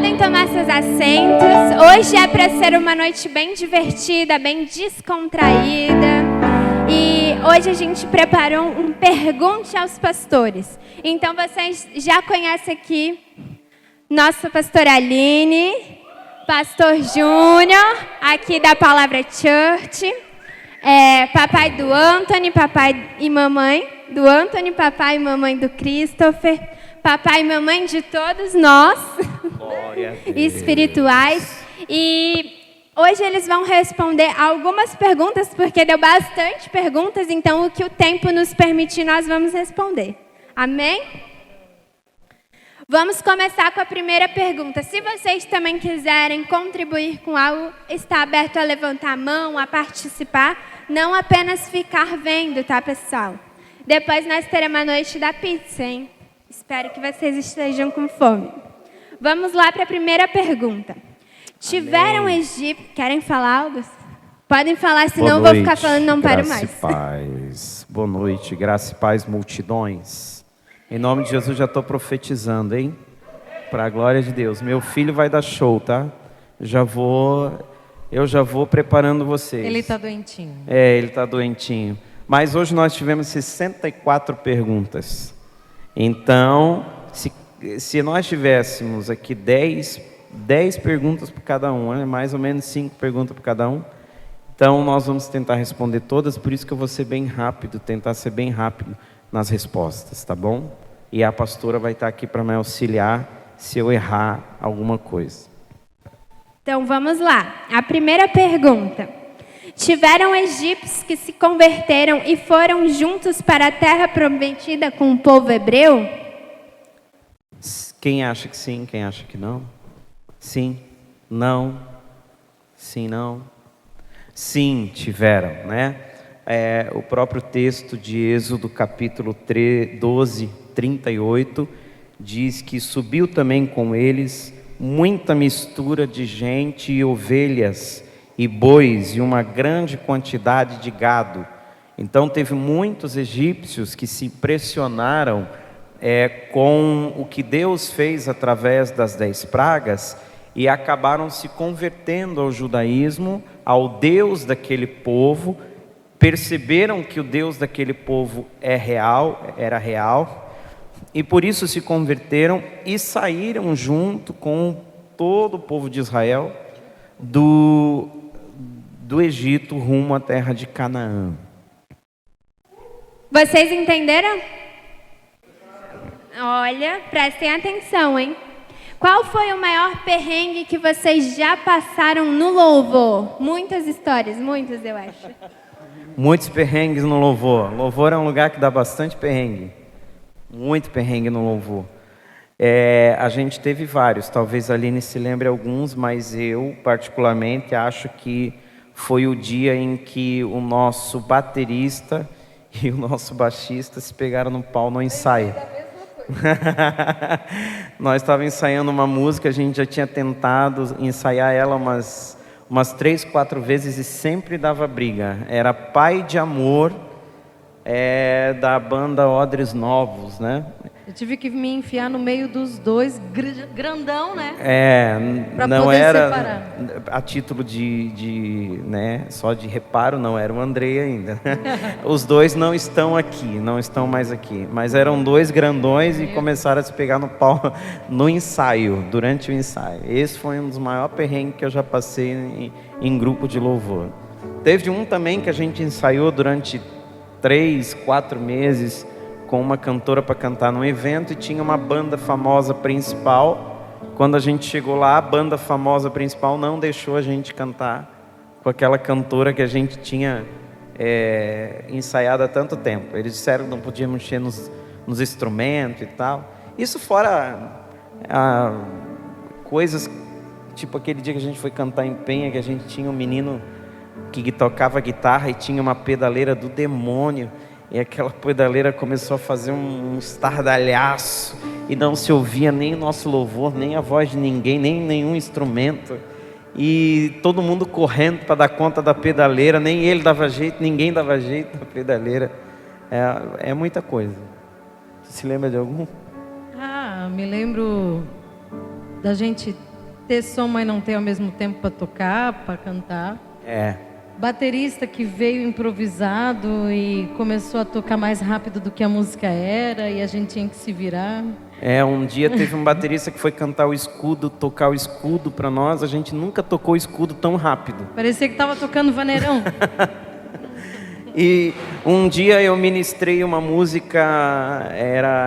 Podem tomar seus assentos. Hoje é para ser uma noite bem divertida, bem descontraída. E hoje a gente preparou um Pergunte aos Pastores. Então vocês já conhecem aqui nossa pastora Aline, pastor Júnior, aqui da Palavra Church, papai do Anthony, papai e mamãe do Anthony, papai e mamãe do Christopher, papai e mamãe de todos nós, espirituais. E hoje eles vão responder algumas perguntas, porque deu bastante perguntas, então o que o tempo nos permitir, nós vamos responder. Amém? Vamos começar com a primeira pergunta. Se vocês também quiserem contribuir com algo, está aberto a levantar a mão, a participar, não apenas ficar vendo, tá, pessoal? Depois nós teremos a noite da pizza, hein? Espero que vocês estejam com fome. Vamos lá para a primeira pergunta. Tiveram Egito... Querem falar algo? Podem falar, senão eu vou ficar falando e não paro mais. Graça e paz. Boa noite, graça e paz, multidões. Em nome de Jesus, já estou profetizando, hein? Para a glória de Deus. Meu filho vai dar show, tá? Eu já vou preparando vocês. Ele está doentinho. Ele está doentinho. Mas hoje nós tivemos 64 perguntas. Então, se nós tivéssemos aqui 10 perguntas para cada um, né? Mais ou menos 5 perguntas para cada um. Então, nós vamos tentar responder todas, por isso que eu vou ser bem rápido, tentar ser bem rápido nas respostas, tá bom? E a pastora vai estar aqui para me auxiliar se eu errar alguma coisa. Então, vamos lá. A primeira pergunta. Tiveram egípcios que se converteram e foram juntos para a terra prometida com o povo hebreu? Quem acha que sim, quem acha que não? Sim, não, sim, não. Sim, tiveram, né? O próprio texto de Êxodo capítulo 12, 38, diz que subiu também com eles muita mistura de gente e ovelhas e bois e uma grande quantidade de gado. Então teve muitos egípcios que se impressionaram com o que Deus fez através das 10 pragas e acabaram se convertendo ao judaísmo, ao Deus daquele povo, perceberam que o Deus daquele povo era real, e por isso se converteram e saíram junto com todo o povo de Israel do Egito rumo à terra de Canaã. Vocês entenderam? Olha, prestem atenção, hein? Qual foi o maior perrengue que vocês já passaram no louvor? Muitas histórias, muitas eu acho. Muitos perrengues no louvor. Louvor é um lugar que dá bastante perrengue. Muito perrengue no louvor. A gente teve vários, talvez a Aline se lembre alguns, mas eu particularmente acho que foi o dia em que o nosso baterista e o nosso baixista se pegaram no pau no ensaio. Nós estávamos ensaiando uma música, a gente já tinha tentado ensaiar ela umas 3, 4 vezes e sempre dava briga. Era Pai de Amor, da banda Odres Novos, né? Eu tive que me enfiar no meio dos dois, grandão, né? Pra não poder era separar. A título né, só de reparo, não era o Andrei ainda. Os dois não estão aqui, não estão mais aqui. Mas eram dois grandões e começaram a se pegar no pau no ensaio, durante o ensaio. Esse foi um dos maiores perrengues que eu já passei em grupo de louvor. Teve um também que a gente ensaiou durante 3, 4 meses com uma cantora para cantar num evento e tinha uma banda famosa principal. Quando a gente chegou lá, a banda famosa principal não deixou a gente cantar com aquela cantora que a gente tinha ensaiado há tanto tempo. Eles disseram que não podia mexer nos instrumentos e tal. Isso fora coisas, tipo aquele dia que a gente foi cantar em Penha, que a gente tinha um menino que tocava guitarra e tinha uma pedaleira do demônio. E aquela pedaleira começou a fazer um estardalhaço e não se ouvia nem o nosso louvor, nem a voz de ninguém, nem nenhum instrumento. E todo mundo correndo para dar conta da pedaleira, nem ele dava jeito, ninguém dava jeito na pedaleira. É muita coisa. Você se lembra de algum? Me lembro da gente ter som, mas não ter ao mesmo tempo para tocar, para cantar. Baterista que veio improvisado e começou a tocar mais rápido do que a música era e a gente tinha que se virar. Um dia teve um baterista que foi cantar o escudo, tocar o escudo para nós. A gente nunca tocou o escudo tão rápido. Parecia que estava tocando vaneirão. E um dia eu ministrei uma música,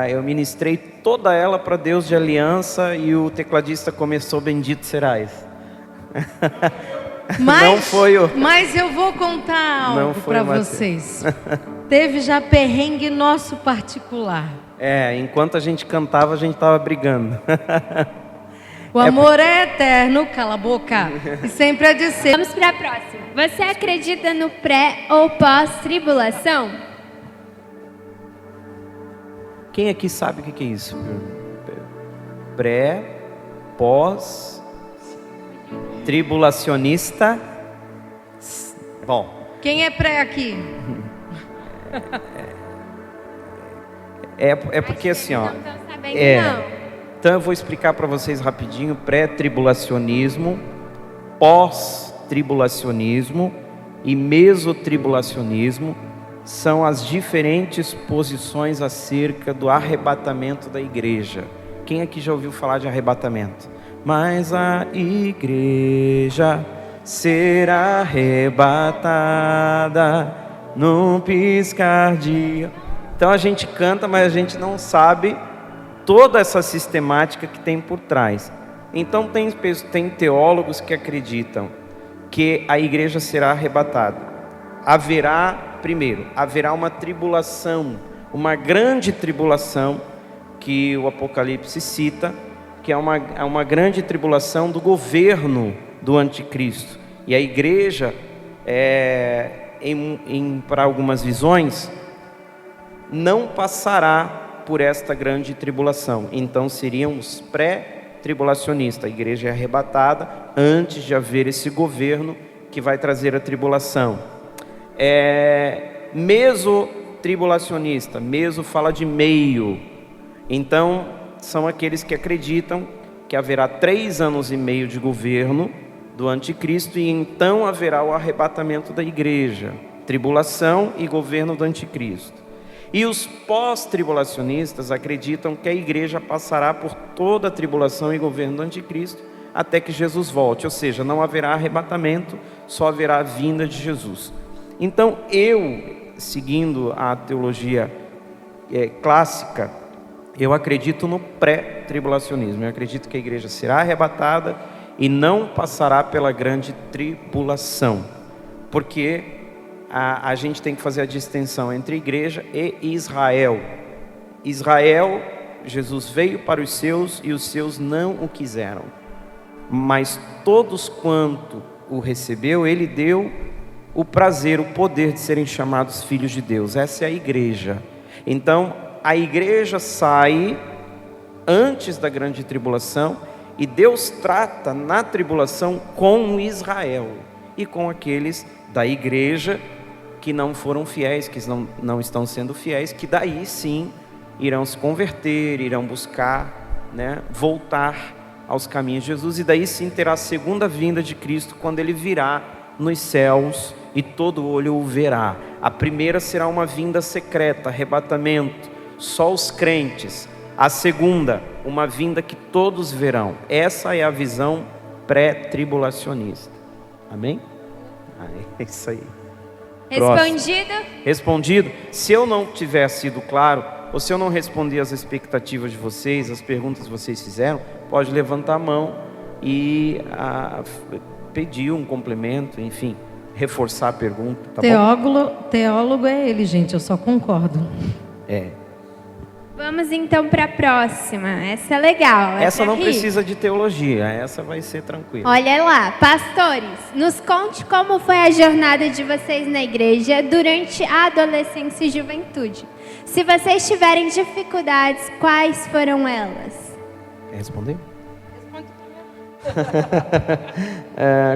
eu ministrei toda ela para Deus de Aliança e o tecladista começou Bendito Serás. Mas eu vou contar algo para vocês. Teve já perrengue nosso particular. Enquanto a gente cantava, a gente estava brigando. O amor é eterno, cala a boca. E sempre é de ser. Vamos para a próxima. Você acredita no pré ou pós-tribulação? Quem aqui sabe o que é isso? Pré, pós, tribulacionista. Bom. Quem é pré aqui? É porque assim, ó. Não estão sabendo, não. Então eu vou explicar para vocês rapidinho: pré-tribulacionismo, pós-tribulacionismo e mesotribulacionismo são as diferentes posições acerca do arrebatamento da igreja. Quem aqui já ouviu falar de arrebatamento? Mas a igreja será arrebatada num piscar de... Então a gente canta, mas a gente não sabe toda essa sistemática que tem por trás. Então tem teólogos que acreditam que a igreja será arrebatada. Haverá uma tribulação, uma grande tribulação que o Apocalipse cita, que é uma grande tribulação do governo do anticristo. E a igreja, para algumas visões, não passará por esta grande tribulação. Então seriam os pré-tribulacionistas. A igreja é arrebatada antes de haver esse governo que vai trazer a tribulação. Mesotribulacionista. Meso fala de meio. Então são aqueles que acreditam que haverá 3 anos e meio de governo do anticristo e então haverá o arrebatamento da igreja. Tribulação e governo do anticristo. E os pós-tribulacionistas acreditam que a igreja passará por toda a tribulação e governo do anticristo até que Jesus volte, ou seja, não haverá arrebatamento, só haverá a vinda de Jesus. Então seguindo a teologia clássica, eu acredito no pré-tribulacionismo. Eu acredito que a igreja será arrebatada e não passará pela grande tribulação, porque a gente tem que fazer a distinção entre igreja e Israel. Israel, Jesus veio para os seus e os seus não o quiseram. Mas todos quanto o recebeu, ele deu o prazer, o poder de serem chamados filhos de Deus. Essa é a igreja. Então, a igreja sai antes da grande tribulação e Deus trata na tribulação com Israel e com aqueles da igreja que não foram fiéis, que não estão sendo fiéis, que daí sim irão se converter, irão buscar, voltar aos caminhos de Jesus, e daí sim terá a segunda vinda de Cristo, quando ele virá nos céus e todo olho o verá. A primeira será uma vinda secreta, arrebatamento, só os crentes. A segunda, uma vinda que todos verão. Essa é a visão pré-tribulacionista. Amém? É isso aí. Respondido? Respondido. Se eu não tiver sido claro, ou se eu não respondi às expectativas de vocês, as perguntas que vocês fizeram, pode levantar a mão e pedir um complemento, enfim, reforçar a pergunta. Tá bom? Teólogo é ele, gente, eu só concordo. Vamos então para a próxima. Essa é legal. Essa não precisa de teologia, essa vai ser tranquila. Olha lá, pastores, nos conte como foi a jornada de vocês na igreja durante a adolescência e juventude. Se vocês tiverem dificuldades, quais foram elas? Quer responder?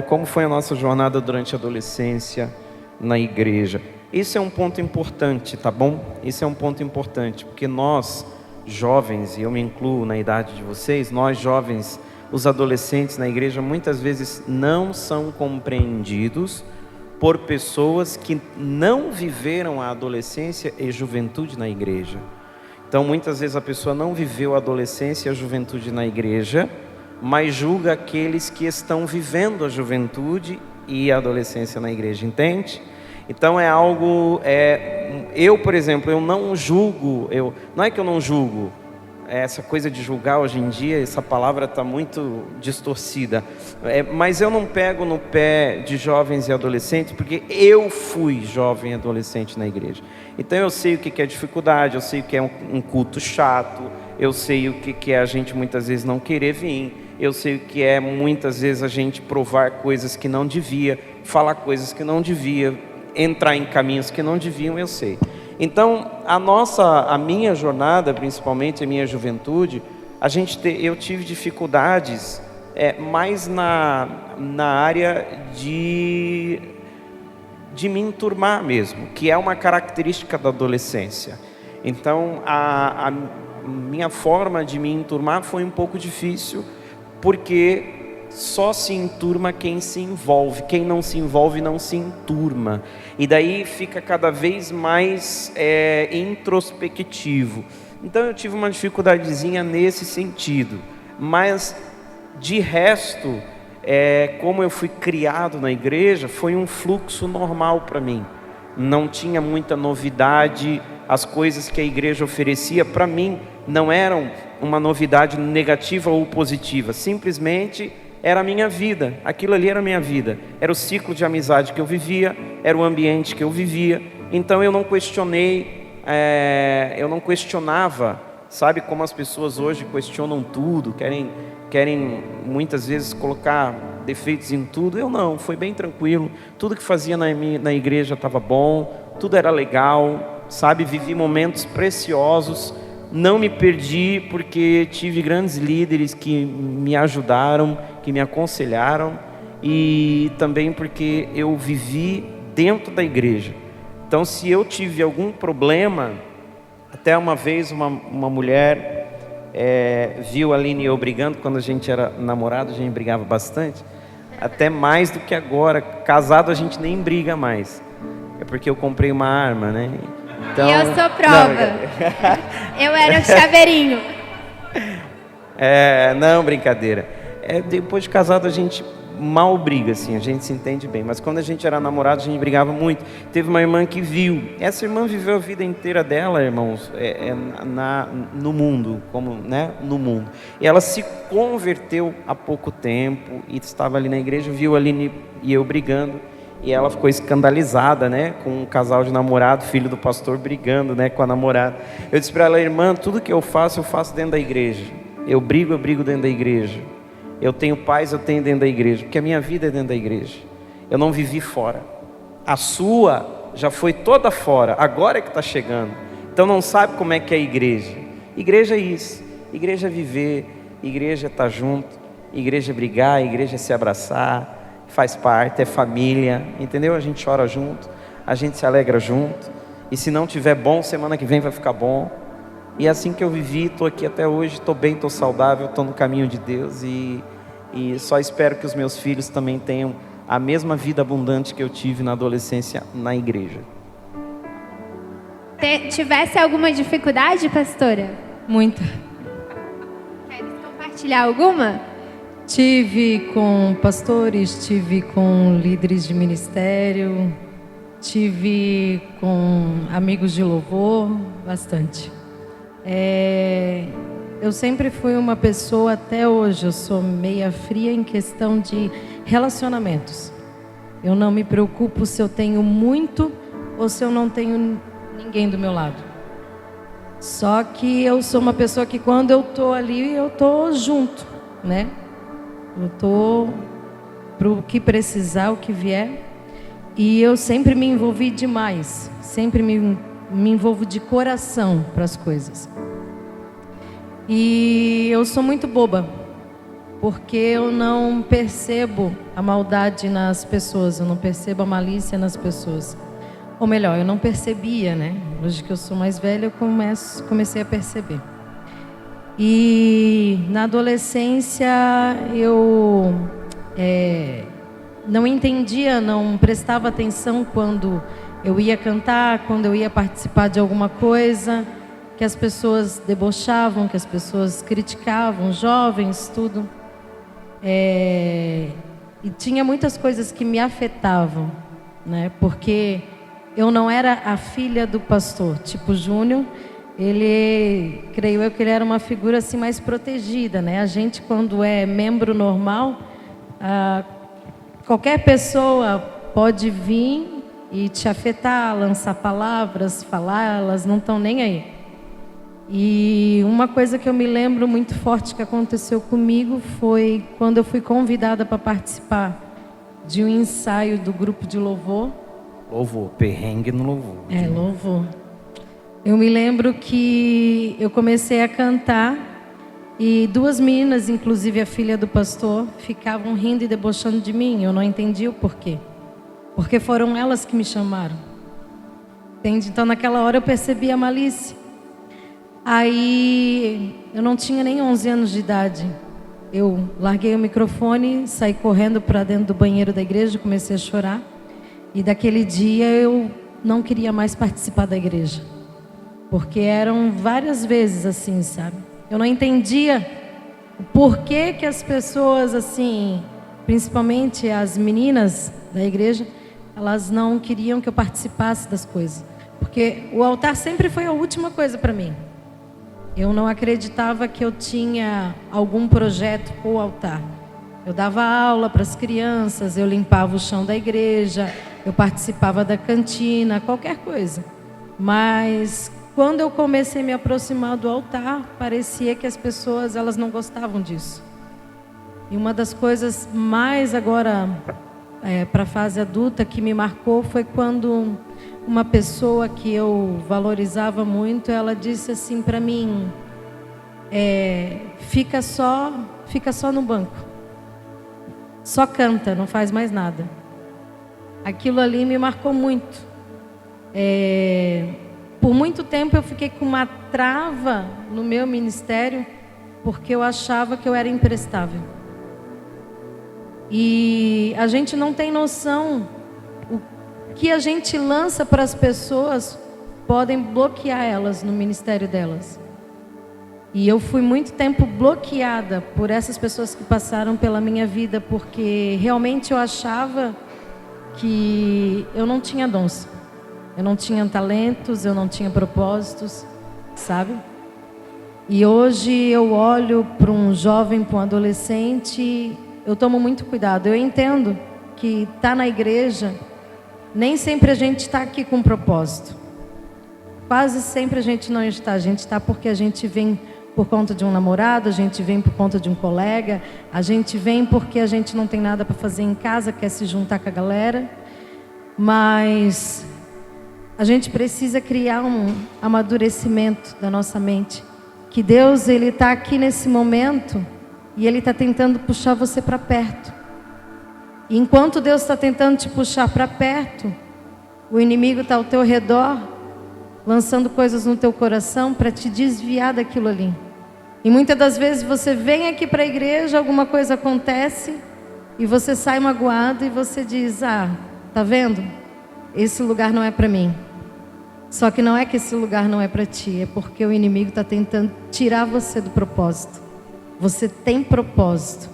Como foi a nossa jornada durante a adolescência na igreja? Esse é um ponto importante, tá bom? Esse é um ponto importante, porque nós, jovens, e eu me incluo na idade de vocês, nós jovens os adolescentes na igreja muitas vezes não são compreendidos por pessoas que não viveram a adolescência e juventude na igreja. Então muitas vezes a pessoa não viveu a adolescência e a juventude na igreja, mas julga aqueles que estão vivendo a juventude e a adolescência na igreja, entende? Então é algo, eu, por exemplo, eu não julgo, não é que eu não julgo, essa coisa de julgar hoje em dia, essa palavra está muito distorcida, mas eu não pego no pé de jovens e adolescentes, porque eu fui jovem e adolescente na igreja. Então eu sei o que é dificuldade, eu sei o que é um culto chato, eu sei o que é a gente muitas vezes não querer vir, eu sei o que é muitas vezes a gente provar coisas que não devia, falar coisas que não devia, entrar em caminhos que não deviam, eu sei. Então, a minha jornada, principalmente a minha juventude, eu tive dificuldades mais na área de me enturmar mesmo, que é uma característica da adolescência. Então, a minha forma de me enturmar foi um pouco difícil, porque só se enturma quem se envolve, quem não se envolve não se enturma, e daí fica cada vez mais introspectivo. Então eu tive uma dificuldadezinha nesse sentido, mas de resto, como eu fui criado na igreja, foi um fluxo normal para mim, não tinha muita novidade, as coisas que a igreja oferecia para mim não eram uma novidade negativa ou positiva, simplesmente era a minha vida, aquilo ali era a minha vida, era o ciclo de amizade que eu vivia, era o ambiente que eu vivia. Então eu não questionava, sabe como as pessoas hoje questionam tudo, querem muitas vezes colocar defeitos em tudo. Eu não, foi bem tranquilo, tudo que fazia na igreja estava bom, tudo era legal, sabe, vivi momentos preciosos, não me perdi porque tive grandes líderes que me ajudaram, que me aconselharam, e também porque eu vivi dentro da igreja. Então se eu tive algum problema, até uma vez uma mulher viu a Aline e eu brigando, quando a gente era namorado a gente brigava bastante, até mais do que agora, casado a gente nem briga mais, é porque eu comprei uma arma, né? Então, e eu sou prova. Eu era o chaveirinho. Não, brincadeira. Depois de casado a gente mal briga, assim, a gente se entende bem. Mas quando a gente era namorado a gente brigava muito. Teve uma irmã que viu. Essa irmã viveu a vida inteira dela, irmãos, no mundo, no mundo. E ela se converteu há pouco tempo e estava ali na igreja, viu a Aline e eu brigando. E ela ficou escandalizada, com um casal de namorado, filho do pastor, brigando, com a namorada. Eu disse para ela: irmã, tudo que eu faço dentro da igreja. Eu brigo dentro da igreja. Eu tenho paz, eu tenho dentro da igreja, porque a minha vida é dentro da igreja. Eu não vivi fora. A sua já foi toda fora, agora é que está chegando. Então não sabe como é que é a igreja. Igreja é isso, igreja é viver, igreja é estar junto, igreja é brigar, igreja é se abraçar, faz parte, é família, entendeu? A gente chora junto, a gente se alegra junto, e se não tiver bom, semana que vem vai ficar bom. E é assim que eu vivi, estou aqui até hoje, estou bem, estou saudável, estou no caminho de Deus, e só espero que os meus filhos também tenham a mesma vida abundante que eu tive na adolescência na igreja. Tivesse alguma dificuldade, pastora? Muita. Quer compartilhar alguma? Tive com pastores, tive com líderes de ministério, tive com amigos de louvor, bastante. Eu sempre fui uma pessoa, até hoje, eu sou meia fria em questão de relacionamentos. Eu não me preocupo se eu tenho muito ou se eu não tenho ninguém do meu lado. Só que eu sou uma pessoa que quando eu tô ali, eu tô junto, Eu tô pro que precisar, o que vier. E eu sempre me envolvi demais, sempre me envolvo de coração para as coisas. E eu sou muito boba, porque eu não percebo a maldade nas pessoas, eu não percebo a malícia nas pessoas. Ou melhor, eu não percebia, Hoje que eu sou mais velha, eu comecei a perceber. E na adolescência eu não entendia, não prestava atenção quando eu ia cantar, quando eu ia participar de alguma coisa, que as pessoas debochavam, que as pessoas criticavam, jovens, tudo. E tinha muitas coisas que me afetavam, né? Porque eu não era a filha do pastor, tipo Júnior. Ele, creio eu que ele era uma figura assim mais protegida, né? A gente, quando é membro normal, qualquer pessoa pode vir e te afetar, lançar palavras, falar, elas não estão nem aí. E uma coisa que eu me lembro muito forte que aconteceu comigo foi quando eu fui convidada para participar de um ensaio do grupo de louvor. Louvor, perrengue no louvor. Louvor. Eu me lembro que eu comecei a cantar e duas meninas, inclusive a filha do pastor, ficavam rindo e debochando de mim. Eu não entendi o porquê. Porque foram elas que me chamaram. Entende? Então naquela hora eu percebi a malícia. Aí eu não tinha nem 11 anos de idade. Eu larguei o microfone, saí correndo para dentro do banheiro da igreja, comecei a chorar. E daquele dia eu não queria mais participar da igreja. Porque eram várias vezes assim, sabe? Eu não entendia o porquê que as pessoas assim, principalmente as meninas da igreja, elas não queriam que eu participasse das coisas. Porque o altar sempre foi a última coisa para mim. Eu não acreditava que eu tinha algum projeto com o altar. Eu dava aula para as crianças, eu limpava o chão da igreja, eu participava da cantina, qualquer coisa. Mas quando eu comecei a me aproximar do altar, parecia que as pessoas elas não gostavam disso. E uma das coisas mais agora para a fase adulta que me marcou foi quando uma pessoa que eu valorizava muito, ela disse assim para mim, fica só no banco, só canta, não faz mais nada. Aquilo ali me marcou muito. Por muito tempo eu fiquei com uma trava no meu ministério, porque eu achava que eu era imprestável. E a gente não tem noção o que a gente lança para as pessoas podem bloquear elas no ministério delas. E eu fui muito tempo bloqueada por essas pessoas que passaram pela minha vida, porque realmente eu achava que eu não tinha dons, eu não tinha talentos, eu não tinha propósitos, sabe? E hoje eu olho para um jovem, para um adolescente, eu tomo muito cuidado. Eu entendo que estar na igreja, nem sempre a gente está aqui com propósito. Quase sempre a gente não está. A gente está porque a gente vem por conta de um namorado, a gente vem por conta de um colega, a gente vem porque a gente não tem nada para fazer em casa, quer se juntar com a galera. Mas a gente precisa criar um amadurecimento da nossa mente. Que Deus, Ele está aqui nesse momento e Ele está tentando puxar você para perto. E enquanto Deus está tentando te puxar para perto, o inimigo está ao teu redor, lançando coisas no teu coração para te desviar daquilo ali. E muitas das vezes você vem aqui para a igreja, alguma coisa acontece e você sai magoado e você diz, tá vendo? Esse lugar não é para mim. Só que não é que esse lugar não é para ti, é porque o inimigo está tentando tirar você do propósito. Você tem propósito.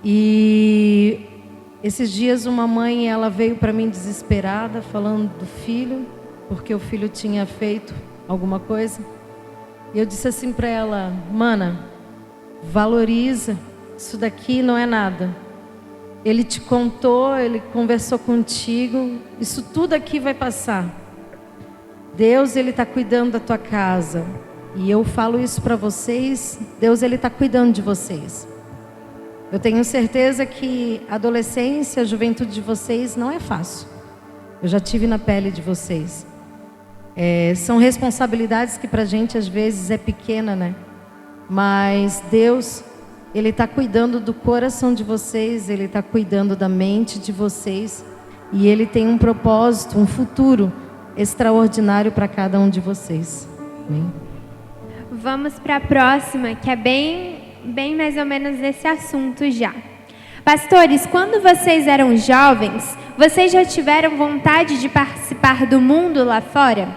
E esses dias uma mãe, ela veio para mim desesperada, falando do filho, porque o filho tinha feito alguma coisa. E eu disse assim para ela, mana, valoriza, isso daqui não é nada. Ele te contou, ele conversou contigo, isso tudo aqui vai passar. Deus, Ele está cuidando da tua casa. E eu falo isso para vocês, Deus, Ele está cuidando de vocês. Eu tenho certeza que a adolescência, a juventude de vocês não é fácil. Eu já tive na pele de vocês. São responsabilidades que para a gente às vezes é pequena, né? Mas Deus, Ele está cuidando do coração de vocês, Ele está cuidando da mente de vocês. E Ele tem um propósito, um futuro extraordinário para cada um de vocês. Amém? vamos para a próxima, que é bem mais ou menos esse assunto já. Pastores, quando vocês eram jovens, vocês já tiveram vontade de participar do mundo lá fora?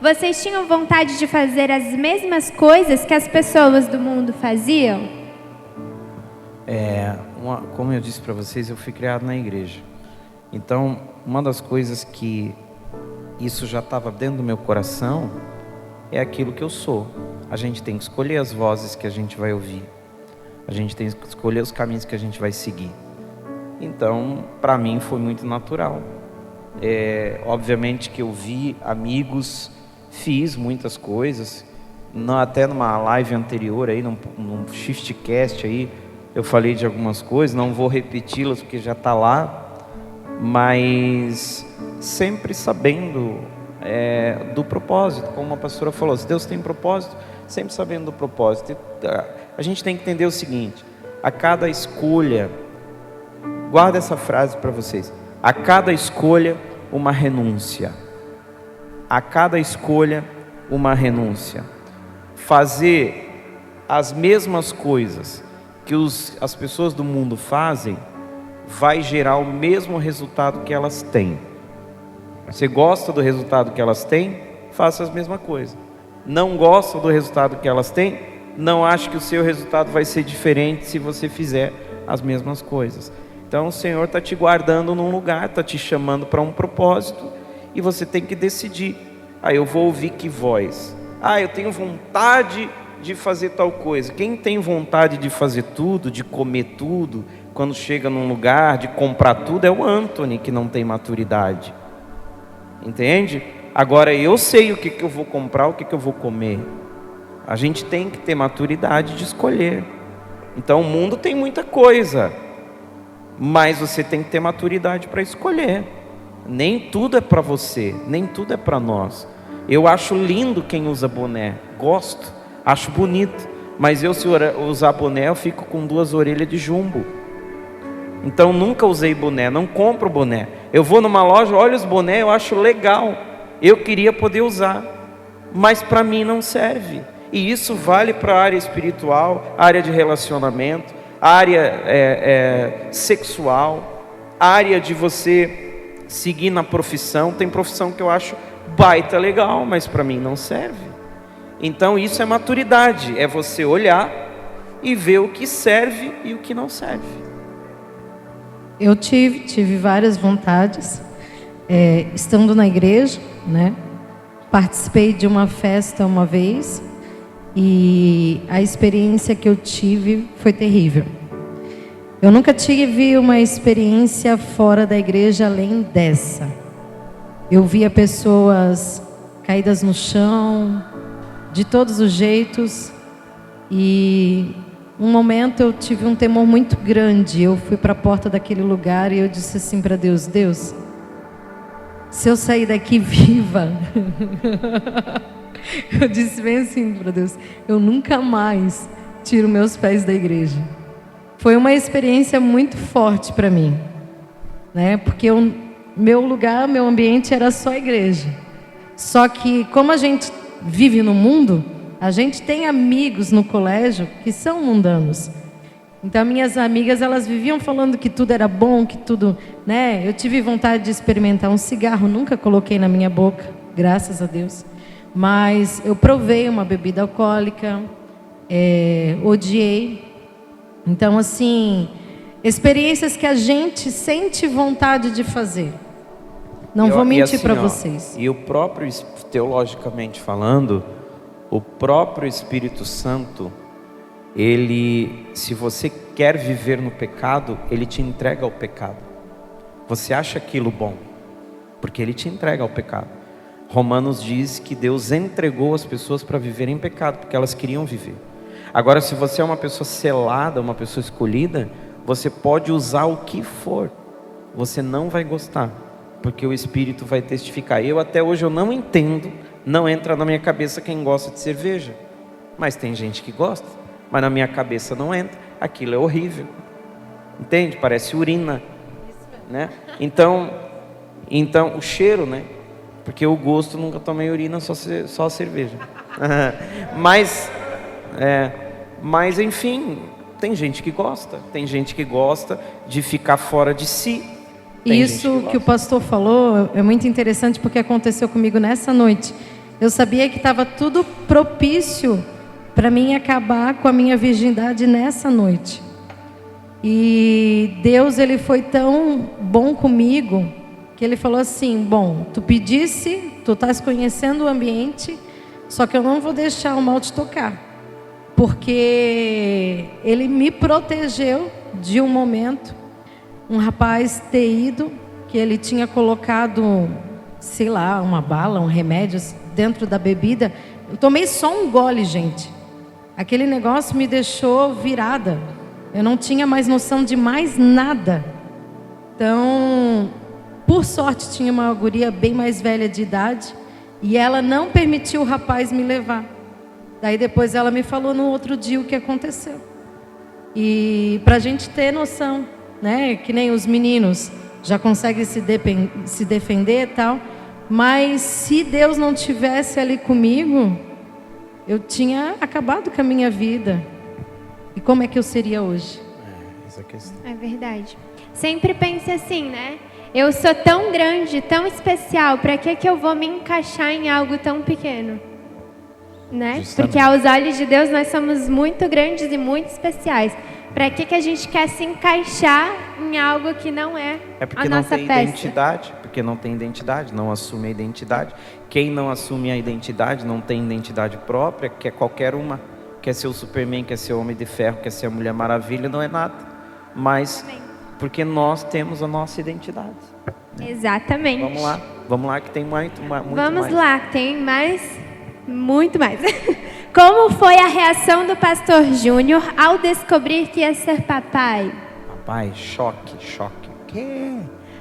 Vocês tinham vontade de fazer as mesmas coisas que as pessoas do mundo faziam? Como eu disse para vocês, eu fui criado na igreja. Então, uma das coisas que isso já estava dentro do meu coração é aquilo que eu sou. A gente tem que escolher as vozes que a gente vai ouvir. A gente tem que escolher os caminhos que a gente vai seguir. Então, para mim foi muito natural. Obviamente que eu vi amigos, fiz muitas coisas. Até numa live anterior, aí, num Shiftcast, aí, eu falei de algumas coisas. Não vou repeti-las porque já está lá. Mas sempre sabendo do propósito. Como a pastora falou, se Deus tem propósito, sempre sabendo do propósito. A gente tem que entender o seguinte: a cada escolha, guarda essa frase para vocês, a cada escolha uma renúncia. A cada escolha uma renúncia. Fazer as mesmas coisas que as pessoas do mundo fazem vai gerar o mesmo resultado que elas têm. Você gosta do resultado que elas têm? Faça as mesmas coisas. Não gosta do resultado que elas têm? Não ache que o seu resultado vai ser diferente se você fizer as mesmas coisas. Então o Senhor está te guardando num lugar, está te chamando para um propósito, e você tem que decidir. Eu vou ouvir que voz? Eu tenho vontade de fazer tal coisa. Quem tem vontade de fazer tudo, de comer tudo, quando chega num lugar, de comprar tudo, é o Anthony, que não tem maturidade. Entende? Agora eu sei o que eu vou comprar, o que eu vou comer. A gente tem que ter maturidade de escolher. Então o mundo tem muita coisa, mas você tem que ter maturidade para escolher. Nem tudo é para você, nem tudo é para nós. Eu acho lindo quem usa boné, gosto, acho bonito, mas eu, se usar boné, eu fico com 2 orelhas de jumbo. Então nunca usei boné, não compro boné. Eu vou numa loja, olho os bonés, eu acho legal, eu queria poder usar, mas para mim não serve. E isso vale para a área espiritual, área de relacionamento, área sexual, área de você seguir na profissão. Tem profissão que eu acho baita legal, mas para mim não serve. Então isso é maturidade, é você olhar e ver o que serve e o que não serve. Eu tive várias vontades, estando na igreja, né? Participei de uma festa uma vez e a experiência que eu tive foi terrível. Eu nunca tive uma experiência fora da igreja além dessa. Eu via pessoas caídas no chão, de todos os jeitos, e um momento eu tive um temor muito grande. Eu fui para a porta daquele lugar e eu disse assim para Deus: Deus, se eu sair daqui viva, eu disse bem assim para Deus, eu nunca mais tiro meus pés da igreja. Foi uma experiência muito forte para mim, né? Porque meu lugar, meu ambiente era só a igreja. Só que como a gente vive no mundo, a gente tem amigos no colégio que são mundanos. Então minhas amigas, elas viviam falando que tudo era bom, que tudo, né? Eu tive vontade de experimentar um cigarro, nunca coloquei na minha boca, graças a Deus. Mas eu provei uma bebida alcoólica, odiei. Então assim, experiências que a gente sente vontade de fazer. Não vou mentir para vocês. E o próprio, teologicamente falando, o próprio Espírito Santo, ele, se você quer viver no pecado, ele te entrega ao pecado. Você acha aquilo bom, porque ele te entrega ao pecado. Romanos diz que Deus entregou as pessoas para viverem em pecado, porque elas queriam viver. Agora, se você é uma pessoa selada, uma pessoa escolhida, você pode usar o que for, você não vai gostar, porque o Espírito vai testificar. Até hoje eu não entendo, não entra na minha cabeça quem gosta de cerveja, mas tem gente que gosta, mas na minha cabeça não entra, aquilo é horrível, entende? Parece urina, né? Então o cheiro, né? Porque o gosto, nunca tomei urina, só a cerveja. Mas enfim, tem gente que gosta de ficar fora de si. Isso que o pastor falou é muito interessante, porque aconteceu comigo nessa noite. Eu sabia que estava tudo propício para mim acabar com a minha virgindade nessa noite. E Deus, ele foi tão bom comigo, que ele falou assim: bom, tu pedisse, tu estás conhecendo o ambiente, só que eu não vou deixar o mal te tocar. Porque ele me protegeu de um momento, um rapaz ter ido, que ele tinha colocado, sei lá, uma bala, um remédio dentro da bebida. Eu tomei só um gole, gente. Aquele negócio me deixou virada. Eu não tinha mais noção de mais nada. Então, por sorte, tinha uma guria bem mais velha de idade, e ela não permitiu o rapaz me levar. Daí depois ela me falou no outro dia o que aconteceu. E para a gente ter noção, né, que nem os meninos já conseguem se defender e tal, mas se Deus não tivesse ali comigo, eu tinha acabado com a minha vida. E como é que eu seria hoje? Essa questão. É verdade. Sempre pense assim, né? Eu sou tão grande, tão especial, para que eu vou me encaixar em algo tão pequeno? Né? Justamente. Porque aos olhos de Deus nós somos muito grandes e muito especiais. Para que a gente quer se encaixar em algo que não é porque a não nossa tem peça? identidade, porque não tem identidade, não assume a identidade. Quem não assume a identidade, não tem identidade própria, quer qualquer uma. Quer ser o Superman, quer ser o Homem de Ferro, quer ser a Mulher Maravilha, não é nada. Mas porque nós temos a nossa identidade. Exatamente. Vamos lá que tem muito mais. Vamos lá, tem muito mais. Como foi a reação do pastor Júnior ao descobrir que ia ser papai? Papai, choque. Que?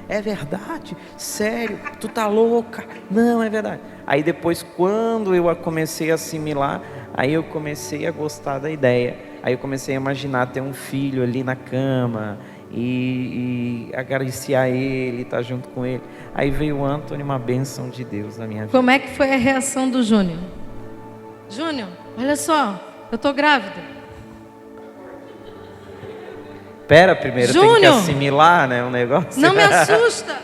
É verdade? Sério? Tu tá louca? Não, é verdade. Aí depois, quando eu comecei a assimilar, aí eu comecei a gostar da ideia. Aí eu comecei a imaginar ter um filho ali na cama e acariciar ele, estar junto com ele. Aí veio o Antônio, uma bênção de Deus na minha vida. Como é que foi a reação do Júnior? Júnior, olha só, eu tô grávida. Pera, primeiro Júnior, tem que assimilar, né, um negócio. Não me assusta.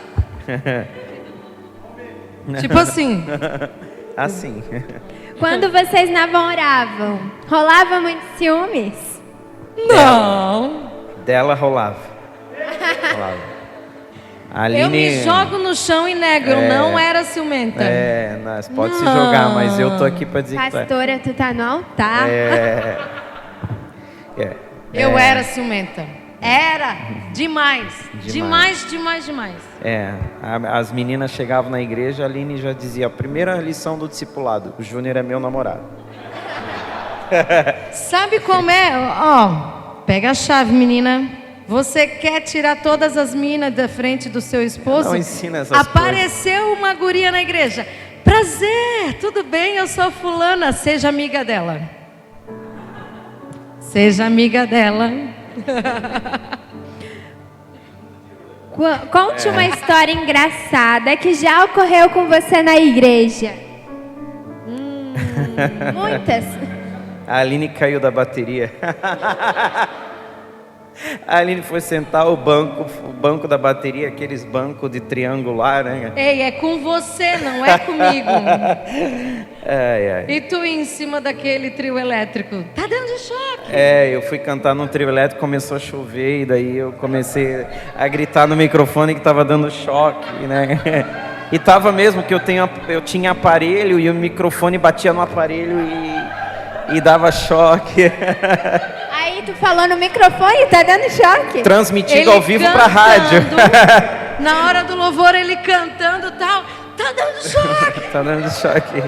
Tipo assim. Assim. Quando vocês namoravam, rolava muito ciúmes? Não. Dela rolava. A Aline, eu me jogo no chão e nego, eu não era ciumenta. Nós pode se jogar, mas eu tô aqui para dizer Pastora, tu tá no altar. Eu era ciumenta. Era demais. Demais. As meninas chegavam na igreja, a Aline já dizia: a primeira lição do discipulado, o Júnior é meu namorado. Sabe como é? Ó, pega a chave, menina. Você quer tirar todas as minas da frente do seu esposo? Não ensina essas Apareceu coisas. Uma guria na igreja. Prazer, tudo bem? Eu sou fulana. Seja amiga dela. Seja amiga dela. Conte uma história engraçada que já ocorreu com você na igreja. Muitas. A Aline caiu da bateria. A Aline foi sentar o banco da bateria, aqueles bancos de triangular, né? Ei, é com você, não é comigo. Ai. E tu em cima daquele trio elétrico? Tá dando choque. Eu fui cantar no trio elétrico, começou a chover, e daí eu comecei a gritar no microfone que tava dando choque, né? E tava mesmo, que eu tinha aparelho e o microfone batia no aparelho e dava choque. Aí tu falou no microfone, tá dando choque? Transmitido Ele ao vivo pra rádio. Na hora do louvor, ele cantando e tal. Tá dando choque. Tá dando choque.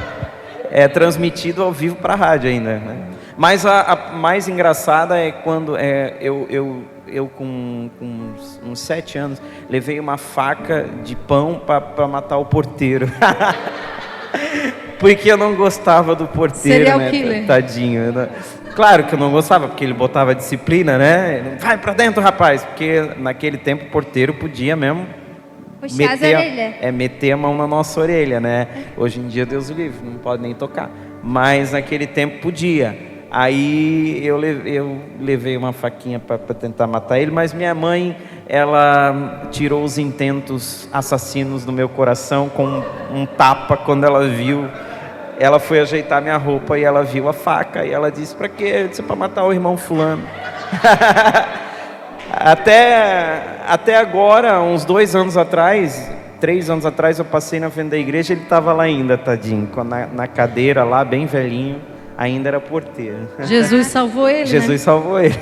É transmitido ao vivo pra rádio ainda, né? Mas a mais engraçada é quando eu com uns 7 anos, levei uma faca de pão para matar o porteiro. Porque eu não gostava do porteiro, Serial né? killer. Tadinho. Claro que eu não gostava, porque ele botava disciplina, né? Vai pra dentro, rapaz. Porque naquele tempo o porteiro podia mesmo Puxar as orelhas. meter a mão na nossa orelha, né? Hoje em dia, Deus o livre, não pode nem tocar. Mas naquele tempo podia. Aí eu levei uma faquinha para tentar matar ele, mas minha mãe, ela tirou os intentos assassinos do meu coração com um tapa. Quando ela viu, ela foi ajeitar minha roupa e ela viu a faca e ela disse: "Para quê?" Eu disse: "Para matar o irmão fulano." Até agora, uns 2 anos atrás, 3 anos atrás, eu passei na frente da igreja, ele estava lá ainda, tadinho, na cadeira lá, bem velhinho. Ainda era porteiro. Jesus salvou ele, Jesus salvou ele.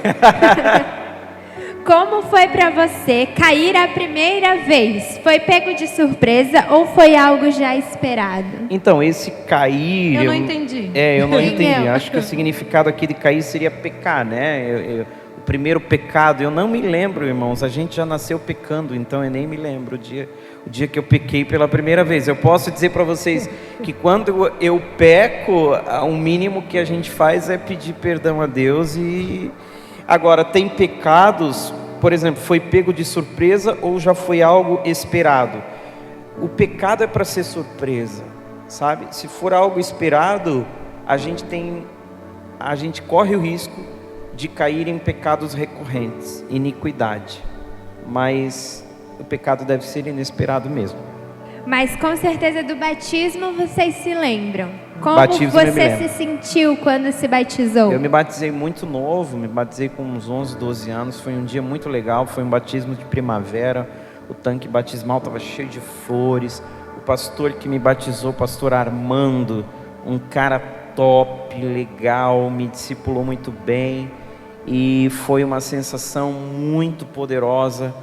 Como foi para você cair a primeira vez? Foi pego de surpresa ou foi algo já esperado? Então, esse cair... Eu não entendi. Eu não entendi. Acho que o significado aqui de cair seria pecar, né? O primeiro pecado, eu não me lembro, irmãos. A gente já nasceu pecando, então eu nem me lembro o dia que eu pequei pela primeira vez. Eu posso dizer para vocês que quando eu peco, o mínimo que a gente faz é pedir perdão a Deus. E agora, tem pecados, por exemplo, foi pego de surpresa ou já foi algo esperado? O pecado é para ser surpresa, sabe? Se for algo esperado, a gente corre o risco de cair em pecados recorrentes, iniquidade. Mas o pecado deve ser inesperado mesmo. Mas com certeza do batismo vocês se lembram. Como Batismo você se sentiu quando se batizou? Eu me batizei muito novo, me batizei com uns 11, 12 anos. Foi um dia muito legal, foi um batismo de primavera. O tanque batismal estava cheio de flores. O pastor que me batizou, o pastor Armando, um cara top, legal, me discipulou muito bem. E foi uma sensação muito poderosa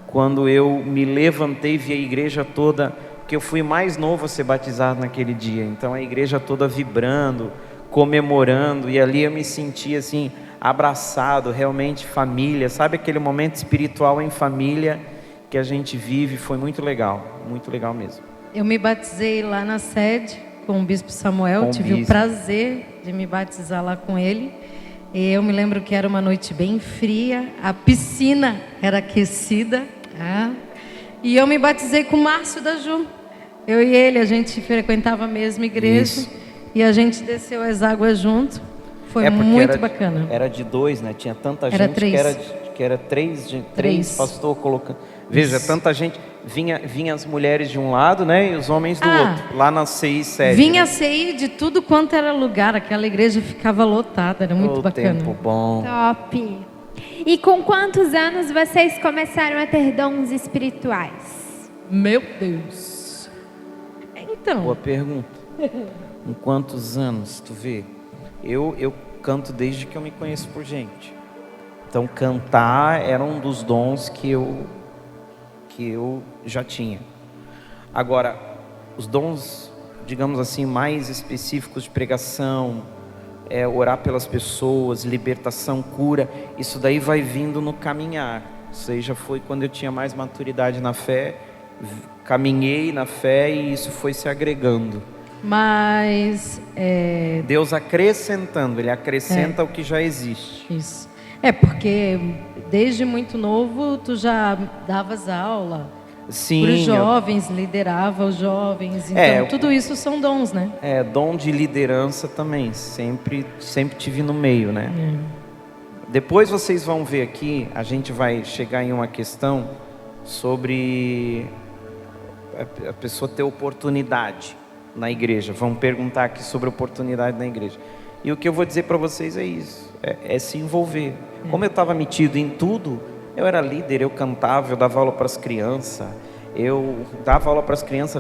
quando eu me levantei e vi a igreja toda, que eu fui mais novo a ser batizado naquele dia. Então a igreja toda vibrando, comemorando, e ali eu me senti assim, abraçado, realmente família. Sabe aquele momento espiritual em família que a gente vive? Foi muito legal mesmo. Eu me batizei lá na sede com o Bispo Samuel, tive o prazer de me batizar lá com ele. E eu me lembro que era uma noite bem fria, a piscina era aquecida, e eu me batizei com o Márcio da Ju. Eu e ele, a gente frequentava a mesma igreja. Isso. E a gente desceu as águas junto. Foi muito bacana. Era de 2, né? Tinha tanta gente 3. que era 3 pastor colocando. Veja, tanta gente. Vinha as mulheres de um lado, né? E os homens do outro. Lá na CI sede. Vinha CI de tudo quanto era lugar. Aquela igreja ficava lotada. Era muito bacana. Tempo bom. Top. E com quantos anos vocês começaram a ter dons espirituais? Meu Deus. Então. Boa pergunta. Com quantos anos? Tu vê? Eu canto desde que eu me conheço por gente. Então cantar era um dos dons que eu já tinha. Agora, os dons, digamos assim, mais específicos de pregação, orar pelas pessoas, libertação, cura, isso daí vai vindo no caminhar. Isso aí já foi quando eu tinha mais maturidade na fé, caminhei na fé e isso foi se agregando. Mas Deus acrescentando, Ele acrescenta o que já existe. Isso. Porque desde muito novo tu já davas aula para os jovens, liderava os jovens. Então tudo isso são dons, né? Dom de liderança também, sempre tive no meio, né? Depois vocês vão ver aqui, a gente vai chegar em uma questão sobre a pessoa ter oportunidade na igreja. Vamos perguntar aqui sobre oportunidade na igreja. E o que eu vou dizer para vocês é isso, é se envolver. Como eu estava metido em tudo, eu era líder, eu cantava, eu dava aula para as crianças,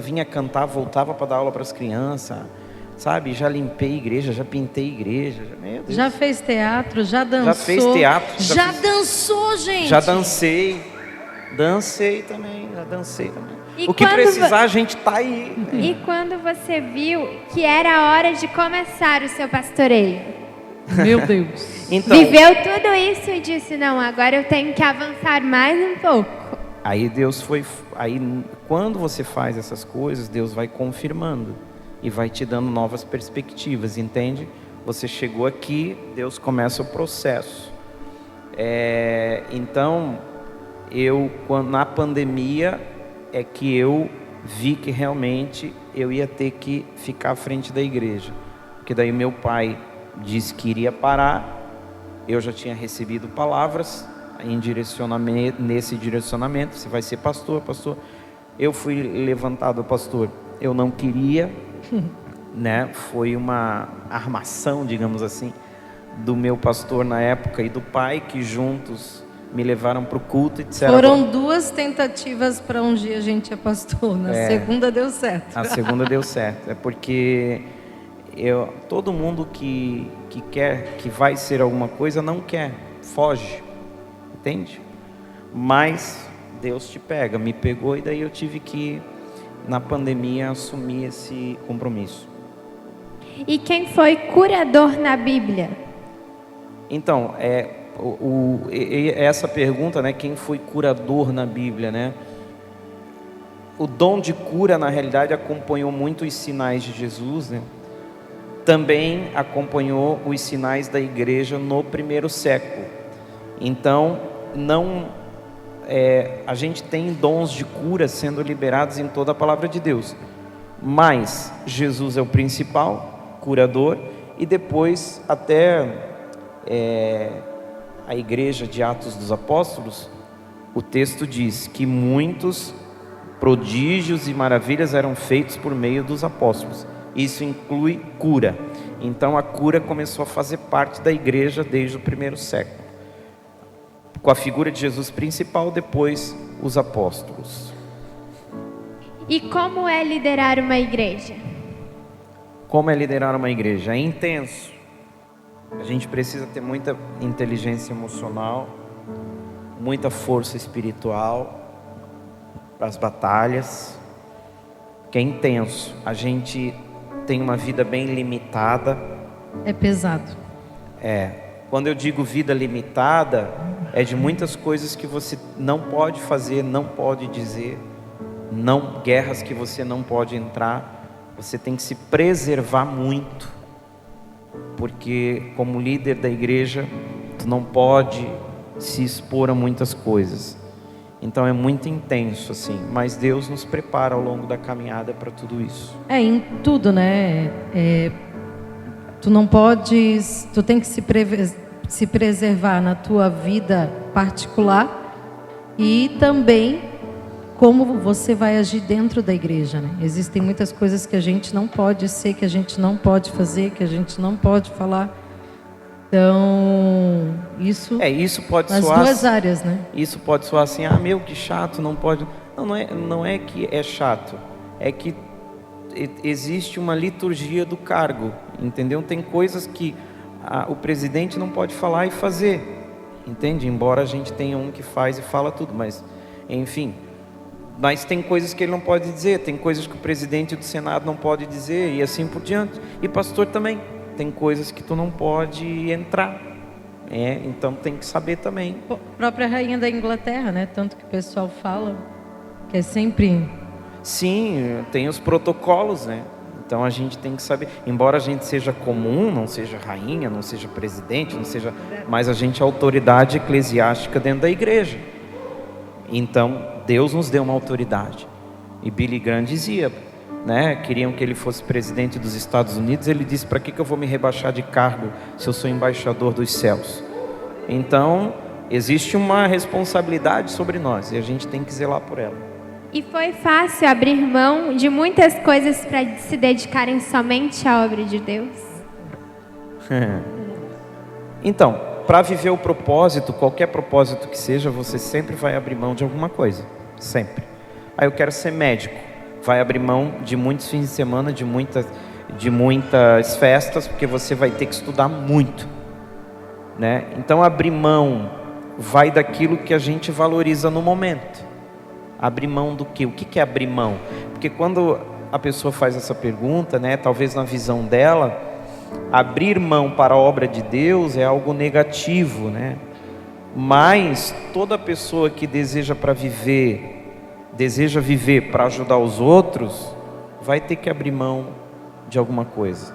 vinha cantar, voltava para dar aula para as crianças, sabe? Já limpei igreja, já pintei igreja. Meu Deus. Já fez teatro, já dançou. Já fez teatro. Já dançou, gente. Já dancei também. E o que precisar, a gente tá aí. E quando você viu que era a hora de começar o seu pastoreio? Meu Deus. Então, viveu tudo isso e disse, não, agora eu tenho que avançar mais um pouco. Aí quando você faz essas coisas, Deus vai confirmando e vai te dando novas perspectivas, entende? Você chegou aqui, Deus começa o processo. Então, na pandemia, é que eu vi que realmente eu ia ter que ficar à frente da igreja. Porque daí meu pai disse que iria parar. Eu já tinha recebido palavras nesse direcionamento: você vai ser pastor, pastor. Eu fui levantado pastor, eu não queria, né? Foi uma armação, digamos assim, do meu pastor na época e do pai, que juntos me levaram para o culto e disseram... Foram 2 tentativas para um dia a gente é pastor. Na segunda deu certo. A segunda deu certo. É porque todo mundo que quer, que vai ser alguma coisa, não quer, foge, entende? Mas Deus te pega, me pegou, e daí eu tive que, na pandemia, assumir esse compromisso. E quem foi curador na Bíblia? Então, essa pergunta, né? Quem foi curador na Bíblia, né? O dom de cura, na realidade, acompanhou muito os sinais de Jesus, né? Também acompanhou os sinais da igreja no primeiro século. Então, a gente tem dons de cura sendo liberados em toda a palavra de Deus, mas Jesus é o principal curador, e depois até a igreja de Atos dos Apóstolos, o texto diz que muitos prodígios e maravilhas eram feitos por meio dos apóstolos. Isso inclui cura. Então a cura começou a fazer parte da igreja desde o primeiro século, com a figura de Jesus principal, depois os apóstolos. E como é liderar uma igreja? Como é liderar uma igreja? É intenso. A gente precisa ter muita inteligência emocional, muita força espiritual para as batalhas, que é intenso. A gente tem uma vida bem limitada. É pesado. Quando eu digo vida limitada, é de muitas coisas que você não pode fazer, não pode dizer, guerras que você não pode entrar. Você tem que se preservar muito, porque como líder da igreja, tu não pode se expor a muitas coisas. Então é muito intenso assim, mas Deus nos prepara ao longo da caminhada para tudo isso. Em tudo, né? Tu não podes, tu tem que se preservar na tua vida particular e também como você vai agir dentro da igreja, né? Existem muitas coisas que a gente não pode ser, que a gente não pode fazer, que a gente não pode falar. Então, isso pode nas soar, duas áreas, né? Isso pode soar assim: meu, que chato, não pode. Não é que é chato, é que existe uma liturgia do cargo, entendeu? Tem coisas que o presidente não pode falar e fazer, entende? Embora a gente tenha um que faz e fala tudo, mas enfim. Mas tem coisas que ele não pode dizer, tem coisas que o presidente do Senado não pode dizer, e assim por diante. E pastor também, tem coisas que tu não pode entrar, então tem que saber também. A própria rainha da Inglaterra, né? Tanto que o pessoal fala que é sempre... Sim, tem os protocolos, né? Então a gente tem que saber, embora a gente seja comum, não seja rainha, não seja presidente, não seja, mas a gente é autoridade eclesiástica dentro da igreja. Então Deus nos deu uma autoridade. E Billy Graham dizia, né? Queriam que ele fosse presidente dos Estados Unidos. Ele disse: para que eu vou me rebaixar de cargo se eu sou embaixador dos céus? Então existe uma responsabilidade sobre nós e a gente tem que zelar por ela. E foi fácil abrir mão de muitas coisas para se dedicarem somente à obra de Deus? Então, para viver o propósito, qualquer propósito que seja, você sempre vai abrir mão de alguma coisa, sempre. Eu quero ser médico, vai abrir mão de muitos fins de semana, de muitas festas, porque você vai ter que estudar muito, né? Então abrir mão vai daquilo que a gente valoriza no momento. Abrir mão do quê? O que é abrir mão? Porque quando a pessoa faz essa pergunta, né, talvez na visão dela, abrir mão para a obra de Deus é algo negativo, né? Mas toda pessoa que deseja viver para ajudar os outros, vai ter que abrir mão de alguma coisa.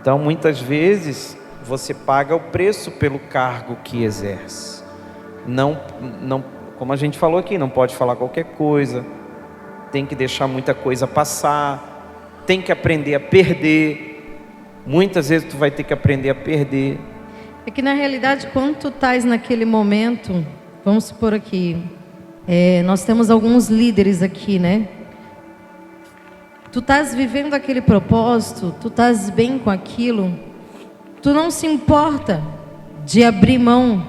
Então muitas vezes você paga o preço pelo cargo que exerce. Não, como a gente falou aqui, não pode falar qualquer coisa, tem que deixar muita coisa passar, tem que aprender a perder, Muitas vezes tu vai ter que aprender a perder. É que na realidade, quando tu estás naquele momento, vamos supor aqui, nós temos alguns líderes aqui, né? Tu estás vivendo aquele propósito, tu estás bem com aquilo, tu não se importa de abrir mão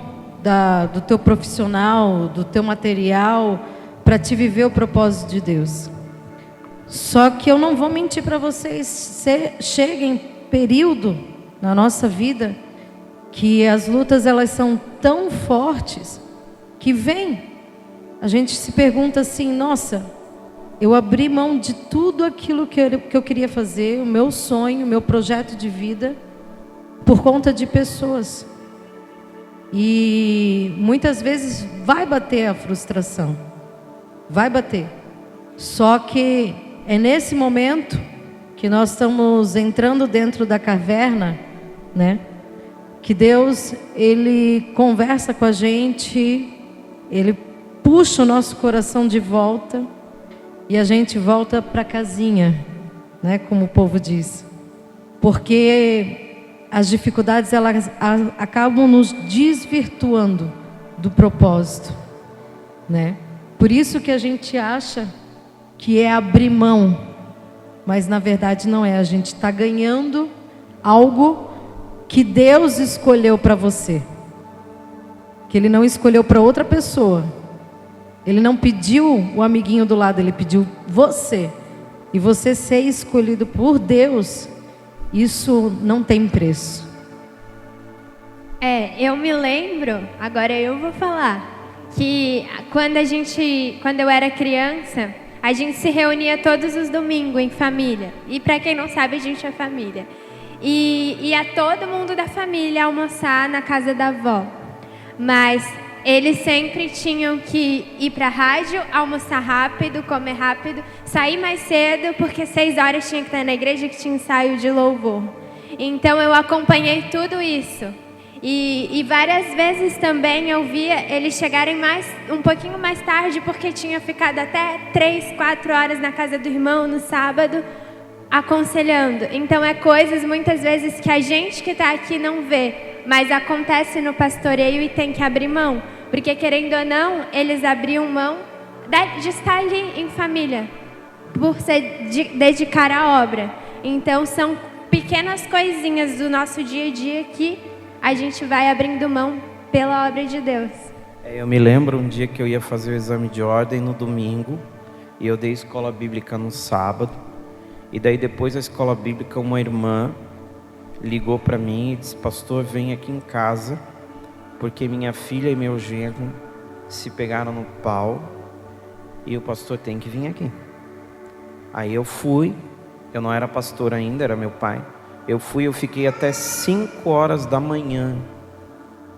do teu profissional, do teu material, para te viver o propósito de Deus. Só que eu não vou mentir para vocês, chega em período na nossa vida que as lutas elas são tão fortes que a gente se pergunta assim, nossa, eu abri mão de tudo aquilo que eu queria fazer, o meu sonho, o meu projeto de vida, por conta de pessoas. E muitas vezes vai bater a frustração, vai bater. Só que é nesse momento que nós estamos entrando dentro da caverna, né? Que Deus, Ele conversa com a gente, Ele puxa o nosso coração de volta e a gente volta para casinha, né? Como o povo diz. Porque as dificuldades elas acabam nos desvirtuando do propósito, né? Por isso que a gente acha que é abrir mão, mas na verdade não é. A gente está ganhando algo que Deus escolheu para você, que Ele não escolheu para outra pessoa. Ele não pediu o amiguinho do lado, Ele pediu você. E você ser escolhido por Deus, isso não tem preço. Eu me lembro, agora eu vou falar, que quando eu era criança, a gente se reunia todos os domingos em família. E para quem não sabe, a gente é família. E ia todo mundo da família almoçar na casa da avó. Mas eles sempre tinham que ir para a rádio, almoçar rápido, comer rápido, sair mais cedo, porque 6 horas tinha que estar na igreja, que tinha ensaio de louvor. Então eu acompanhei tudo isso. E várias vezes também eu via eles chegarem um pouquinho mais tarde, porque tinha ficado até 3, 4 horas na casa do irmão no sábado, aconselhando. Então é coisas muitas vezes que a gente que está aqui não vê, mas acontece no pastoreio e tem que abrir mão. Porque querendo ou não, eles abriam mão de estar ali em família, por se dedicar à obra. Então são pequenas coisinhas do nosso dia a dia que a gente vai abrindo mão pela obra de Deus. Eu me lembro um dia que eu ia fazer o exame de ordem no domingo, e eu dei escola bíblica no sábado, e daí depois da escola bíblica uma irmã ligou para mim e disse: pastor, vem aqui em casa, porque minha filha e meu genro se pegaram no pau, e o pastor tem que vir aqui. Aí eu fui, eu não era pastor ainda, era meu pai. Eu fiquei até 5 horas da manhã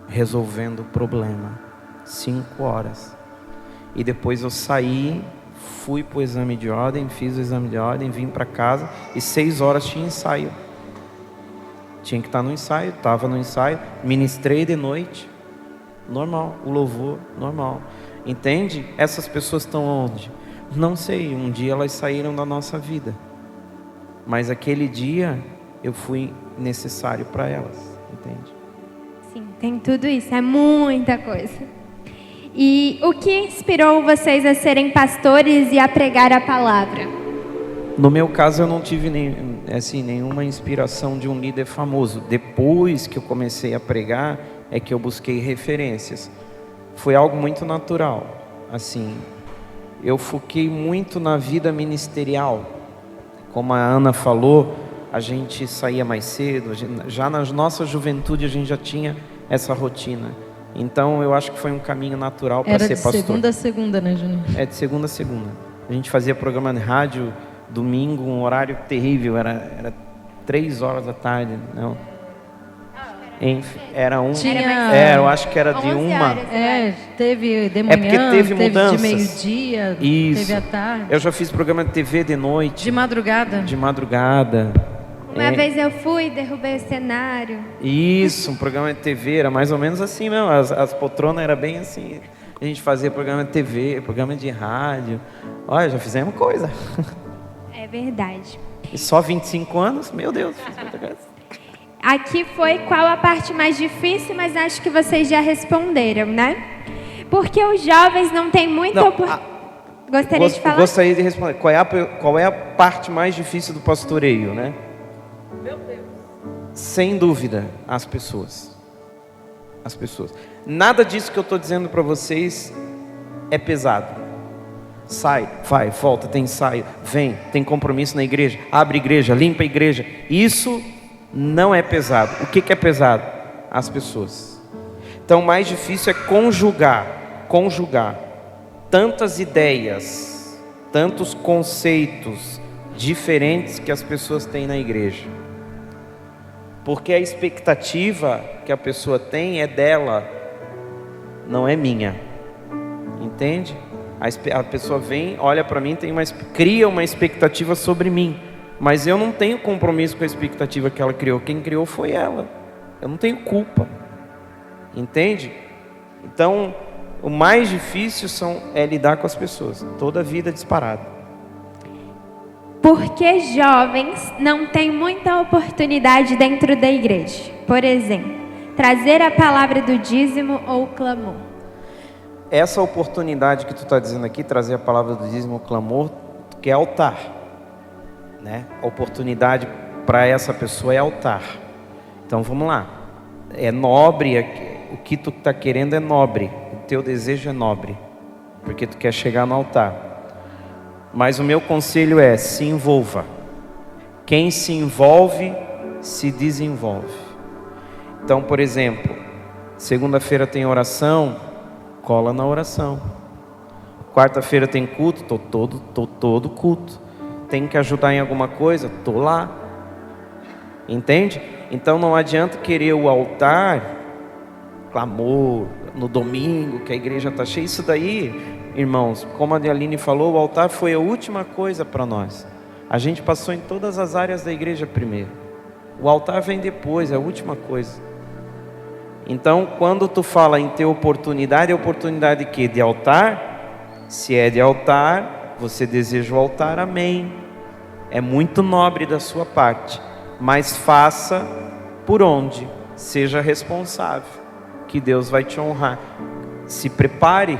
resolvendo o problema. 5 horas. E depois eu saí, fui para o exame de ordem, fiz o exame de ordem, vim para casa e 6 horas tinha ensaio. Tinha que estar no ensaio, estava no ensaio, ministrei de noite, normal, o louvor, normal. Entende? Essas pessoas estão onde? Não sei, um dia elas saíram da nossa vida. Mas aquele dia eu fui necessário para elas, entende? Sim, tem tudo isso, é muita coisa. E o que inspirou vocês a serem pastores e a pregar a palavra? No meu caso, eu não tive nenhuma inspiração de um líder famoso. Depois que eu comecei a pregar, é que eu busquei referências. Foi algo muito natural. Assim, eu foquei muito na vida ministerial. Como a Ana falou, a gente saía mais cedo, já na nossa juventude a gente já tinha essa rotina. Então eu acho que foi um caminho natural para ser pastor. Era de segunda a segunda, né, Júnior? É de segunda a segunda. A gente fazia programa de rádio, domingo, um horário terrível, era 3 horas da tarde, não? Enfim, era um. Eu acho que era de 1. Teve de manhã, porque teve mudanças. De meio-dia, teve à tarde. Eu já fiz programa de TV de noite. De madrugada. De madrugada. Uma vez eu fui, derrubei o cenário. Isso, um programa de TV, era mais ou menos assim mesmo. As poltronas eram bem assim. A gente fazia programa de TV, programa de rádio. Olha, já fizemos coisa. É verdade. E só 25 anos? Meu Deus, fiz muita coisa. Aqui foi qual a parte mais difícil, mas acho que vocês já responderam, né? Porque os jovens não têm muita oportunidade. Gostaria de falar? Gostaria de responder. Qual é a parte mais difícil do pastoreio, né? Meu Deus. Sem dúvida, as pessoas. As pessoas. Nada disso que eu estou dizendo para vocês é pesado. Sai, vai, volta, tem ensaio, vem, tem compromisso na igreja, abre igreja, limpa a igreja. Isso não é pesado. O que é pesado? As pessoas. Então, o mais difícil é conjugar tantas ideias, tantos conceitos diferentes que as pessoas têm na igreja. Porque a expectativa que a pessoa tem é dela, não é minha. Entende? A pessoa vem, olha para mim, cria uma expectativa sobre mim. Mas eu não tenho compromisso com a expectativa que ela criou. Quem criou foi ela. Eu não tenho culpa. Entende? Então, o mais difícil é lidar com as pessoas. Toda a vida disparada. Porque jovens não têm muita oportunidade dentro da igreja. Por exemplo, trazer a palavra do dízimo ou clamor. Essa oportunidade que tu está dizendo aqui, trazer a palavra do dízimo ou clamor, que é altar, né? A oportunidade para essa pessoa é altar. Então vamos lá. É nobre, o que tu está querendo é nobre. O teu desejo é nobre, porque tu quer chegar no altar. Mas o meu conselho é: se envolva. Quem se envolve, se desenvolve. Então, por exemplo, segunda-feira tem oração, cola na oração. Quarta-feira tem culto, tô todo culto. Tem que ajudar em alguma coisa, tô lá. Entende? Então não adianta querer o altar, clamor, no domingo, que a igreja está cheia. Isso daí, irmãos, como a Aline falou, o altar foi a última coisa para nós. A gente passou em todas as áreas da igreja primeiro. O altar vem depois, é a última coisa. Então, quando tu fala em ter oportunidade, é oportunidade de quê? De altar? Se é de altar, você deseja o altar, amém. É muito nobre da sua parte, mas faça por onde? Seja responsável, que Deus vai te honrar. Se prepare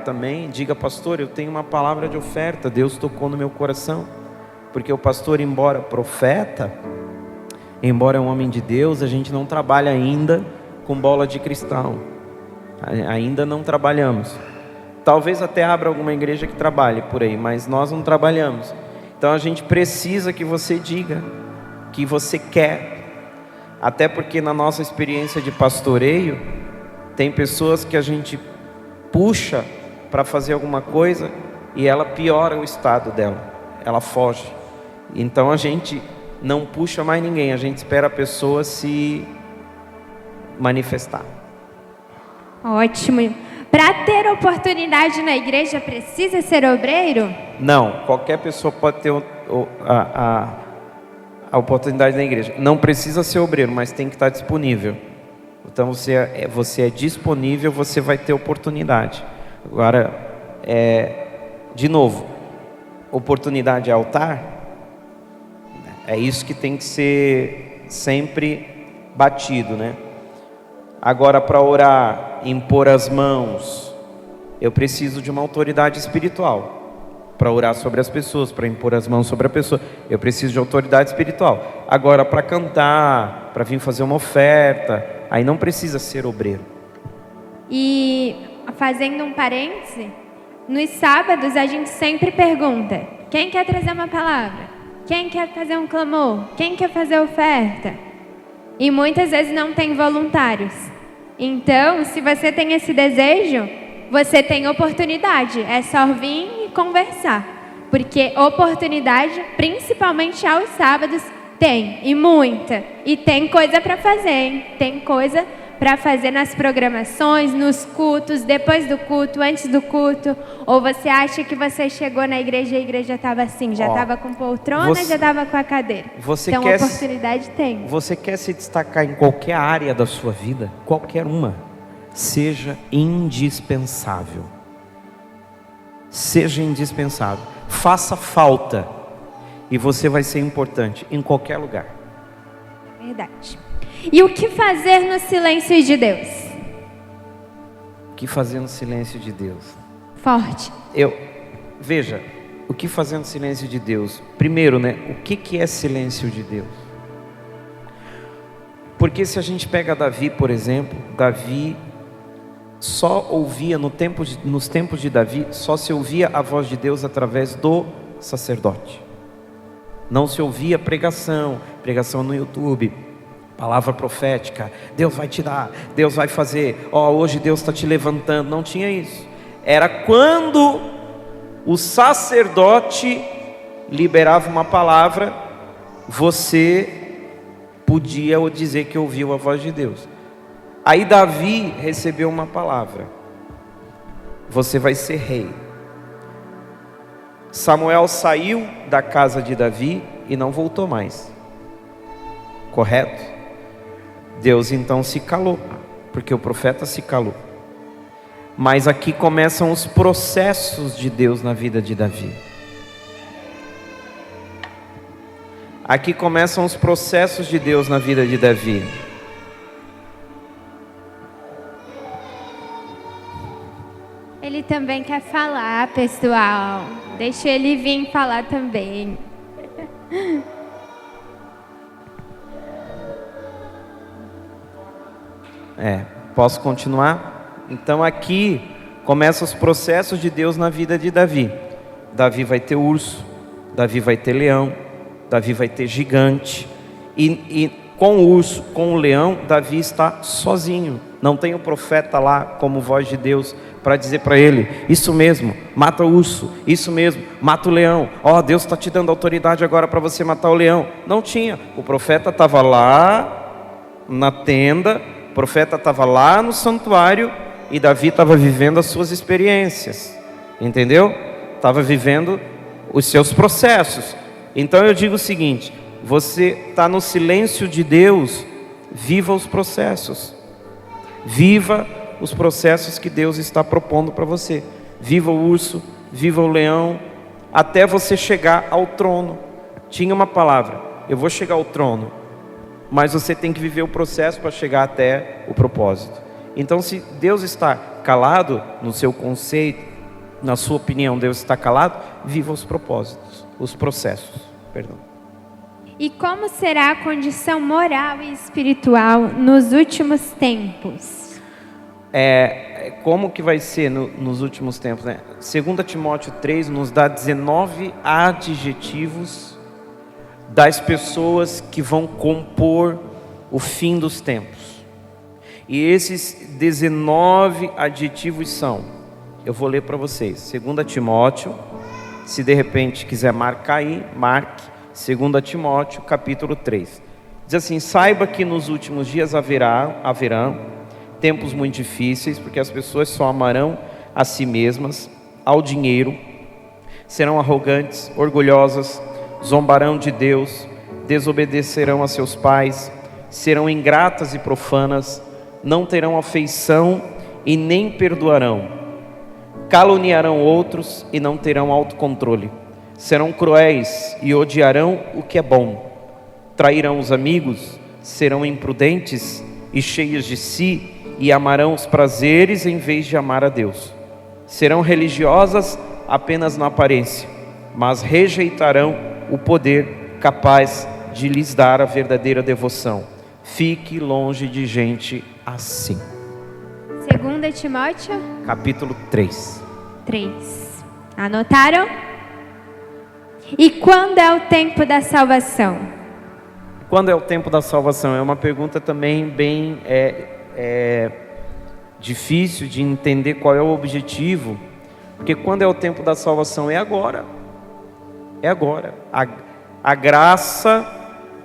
também. Diga: pastor, eu tenho uma palavra de oferta, Deus tocou no meu coração. Porque o pastor, embora profeta, embora é um homem de Deus, a gente não trabalha ainda com bola de cristal. Ainda não trabalhamos. Talvez até abra alguma igreja que trabalhe por aí, mas nós não trabalhamos. Então a gente precisa que você diga que você quer. Até porque na nossa experiência de pastoreio, tem pessoas que a gente puxa para fazer alguma coisa e ela piora o estado dela, ela foge. Então a gente não puxa mais ninguém, a gente espera a pessoa se manifestar. Ótimo. Para ter oportunidade na igreja, precisa ser obreiro? Não, qualquer pessoa pode ter a oportunidade na igreja. Não precisa ser obreiro, mas tem que estar disponível. Então você é disponível, você vai ter oportunidade. Agora, de novo, oportunidade é altar. É isso que tem que ser sempre batido, né? Agora, para orar, impor as mãos, eu preciso de uma autoridade espiritual. Para orar sobre as pessoas, para impor as mãos sobre a pessoa, eu preciso de autoridade espiritual. Agora, para cantar, para vir fazer uma oferta, aí não precisa ser obreiro. E fazendo um parêntese, nos sábados a gente sempre pergunta: quem quer trazer uma palavra? Quem quer fazer um clamor? Quem quer fazer oferta? E muitas vezes não tem voluntários. Então, se você tem esse desejo, você tem oportunidade. É só vir e conversar. Porque oportunidade, principalmente aos sábados, tem. E muita. E tem coisa para fazer, hein? Tem coisa para fazer nas programações, nos cultos, depois do culto, antes do culto. Ou você acha que você chegou na igreja e a igreja estava assim, já estava com poltrona, já estava com a cadeira. Então, oportunidade tem. Você quer se destacar em qualquer área da sua vida? Qualquer uma. Seja indispensável. Seja indispensável. Faça falta. E você vai ser importante em qualquer lugar. Verdade. E o que fazer no silêncio de Deus? O que fazer no silêncio de Deus? Forte. Veja, o que fazer no silêncio de Deus? Primeiro, né? O que é silêncio de Deus? Porque se a gente pega Davi, por exemplo, Davi só ouvia, nos tempos de Davi, só se ouvia a voz de Deus através do sacerdote. Não se ouvia pregação no YouTube, palavra profética, Deus vai te dar, Deus vai fazer, hoje Deus está te levantando. Não tinha isso. Era quando o sacerdote liberava uma palavra, você podia dizer que ouviu a voz de Deus. Aí Davi recebeu uma palavra: você vai ser rei. Samuel saiu da casa de Davi e não voltou mais. Correto? Deus então se calou, porque o profeta se calou. Mas aqui começam os processos de Deus na vida de Davi. Aqui começam os processos de Deus na vida de Davi. Ele também quer falar, pessoal. Deixa ele vir falar também. Posso continuar? Então aqui começam os processos de Deus na vida de Davi. Davi vai ter urso, Davi vai ter leão, Davi vai ter gigante. E com o urso, com o leão, Davi está sozinho. Não tem o profeta lá como voz de Deus para dizer para ele: isso mesmo, mata o urso, isso mesmo, mata o leão. Deus está te dando autoridade agora para você matar o leão. Não tinha. O profeta estava lá na tenda, o profeta estava lá no santuário, e Davi estava vivendo as suas experiências, entendeu? Estava vivendo os seus processos. Então eu digo o seguinte: você está no silêncio de Deus, viva os processos. Viva os processos que Deus está propondo para você. Viva o urso, viva o leão, até você chegar ao trono. Tinha uma palavra: eu vou chegar ao trono. Mas você tem que viver o processo para chegar até o propósito. Então, se Deus está calado, no seu conceito, na sua opinião, Deus está calado, viva os propósitos, os processos, perdão. E como será a condição moral e espiritual nos últimos tempos? Como que vai ser nos últimos tempos, né? 2 Timóteo 3 nos dá 19 adjetivos das pessoas que vão compor o fim dos tempos. E esses 19 adjetivos são, eu vou ler para vocês, 2 Timóteo, se de repente quiser marcar aí, marque, 2 Timóteo capítulo 3. Diz assim: saiba que nos últimos dias haverão tempos muito difíceis, porque as pessoas só amarão a si mesmas, ao dinheiro, serão arrogantes, orgulhosas, zombarão de Deus, desobedecerão a seus pais, serão ingratas e profanas, não terão afeição e nem perdoarão, caluniarão outros e não terão autocontrole, serão cruéis e odiarão o que é bom, trairão os amigos, serão imprudentes e cheios de si, e amarão os prazeres em vez de amar a Deus. Serão religiosas apenas na aparência, mas rejeitarão o poder capaz de lhes dar a verdadeira devoção. Fique longe de gente assim. 2 Timóteo capítulo 3. Anotaram? E quando é o tempo da salvação? Quando é o tempo da salvação? É uma pergunta também bem difícil de entender qual é o objetivo, porque quando é o tempo da salvação? É agora. É agora. A graça,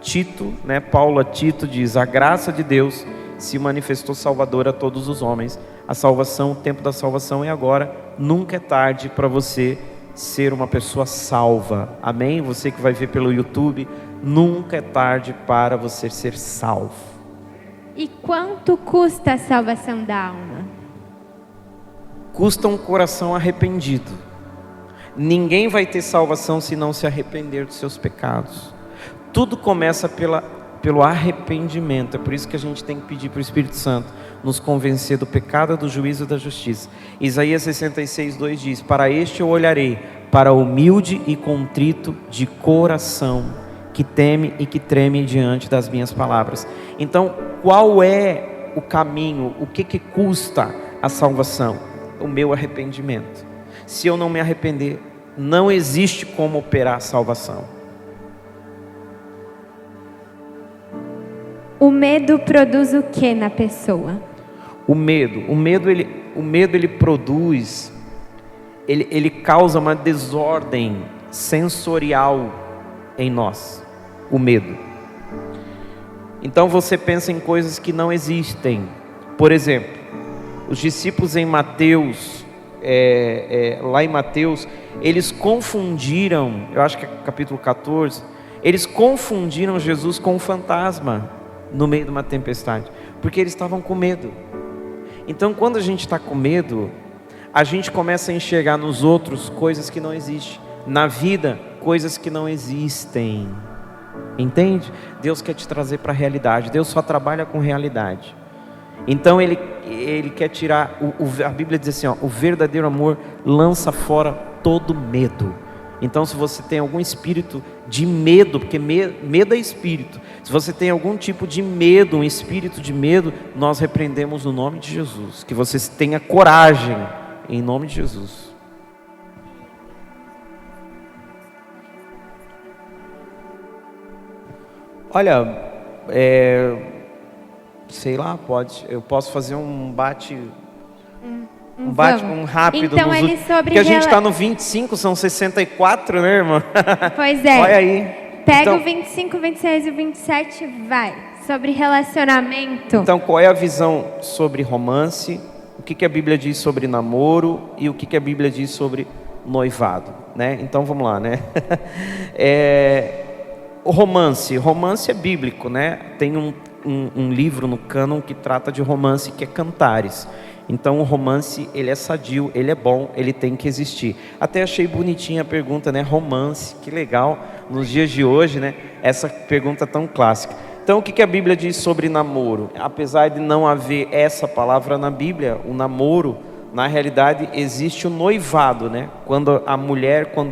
Tito, né, Paulo a Tito diz: a graça de Deus se manifestou salvadora a todos os homens. A salvação, o tempo da salvação é agora. Nunca é tarde para você ser uma pessoa salva. Amém? Você que vai ver pelo YouTube, nunca é tarde para você ser salvo. E quanto custa a salvação da alma? Custa um coração arrependido. Ninguém vai ter salvação se não se arrepender dos seus pecados. Tudo começa pelo arrependimento. É por isso que a gente tem que pedir para o Espírito Santo nos convencer do pecado, do juízo e da justiça. Isaías 66:2 diz: para este eu olharei, para o humilde e contrito de coração, que teme e que treme diante das minhas palavras. Então, qual é o caminho? O que custa a salvação? O meu arrependimento. Se eu não me arrepender, não existe como operar a salvação. O medo produz o que na pessoa? O medo ele produz, ele causa uma desordem sensorial em nós. O medo. Então você pensa em coisas que não existem. Por exemplo, os discípulos em Mateus, lá em Mateus, eles confundiram, eu acho que é capítulo 14, eles confundiram Jesus com um fantasma no meio de uma tempestade, porque eles estavam com medo. Então quando a gente está com medo, a gente começa a enxergar nos outros coisas que não existem, na vida coisas que não existem. Entende? Deus quer te trazer para a realidade. Deus só trabalha com realidade. Então Ele quer tirar, a Bíblia diz assim, ó, o verdadeiro amor lança fora todo medo. Então se você tem algum espírito de medo, porque medo é espírito, se você tem algum tipo de medo, um espírito de medo, nós repreendemos no nome de Jesus. Que você tenha coragem, em nome de Jesus. Olha, sei lá, eu posso fazer um rápido. Então, porque a gente está no 25, são 64, né, irmã? Pois é. Olha aí. Pega então, o 25, 26 e 27, vai. Sobre relacionamento. Então, qual é a visão sobre romance? O que a Bíblia diz sobre namoro? E o que a Bíblia diz sobre noivado, né? Então, vamos lá, né? O romance é bíblico, né? Tem um livro no cânon que trata de romance, que é Cantares. Então o romance, ele é sadio, ele é bom, ele tem que existir. Até achei bonitinha a pergunta, né? Romance, que legal, nos dias de hoje, né? Essa pergunta tão clássica. Então o que a Bíblia diz sobre namoro? Apesar de não haver essa palavra na Bíblia, o namoro, na realidade existe o noivado, né? Quando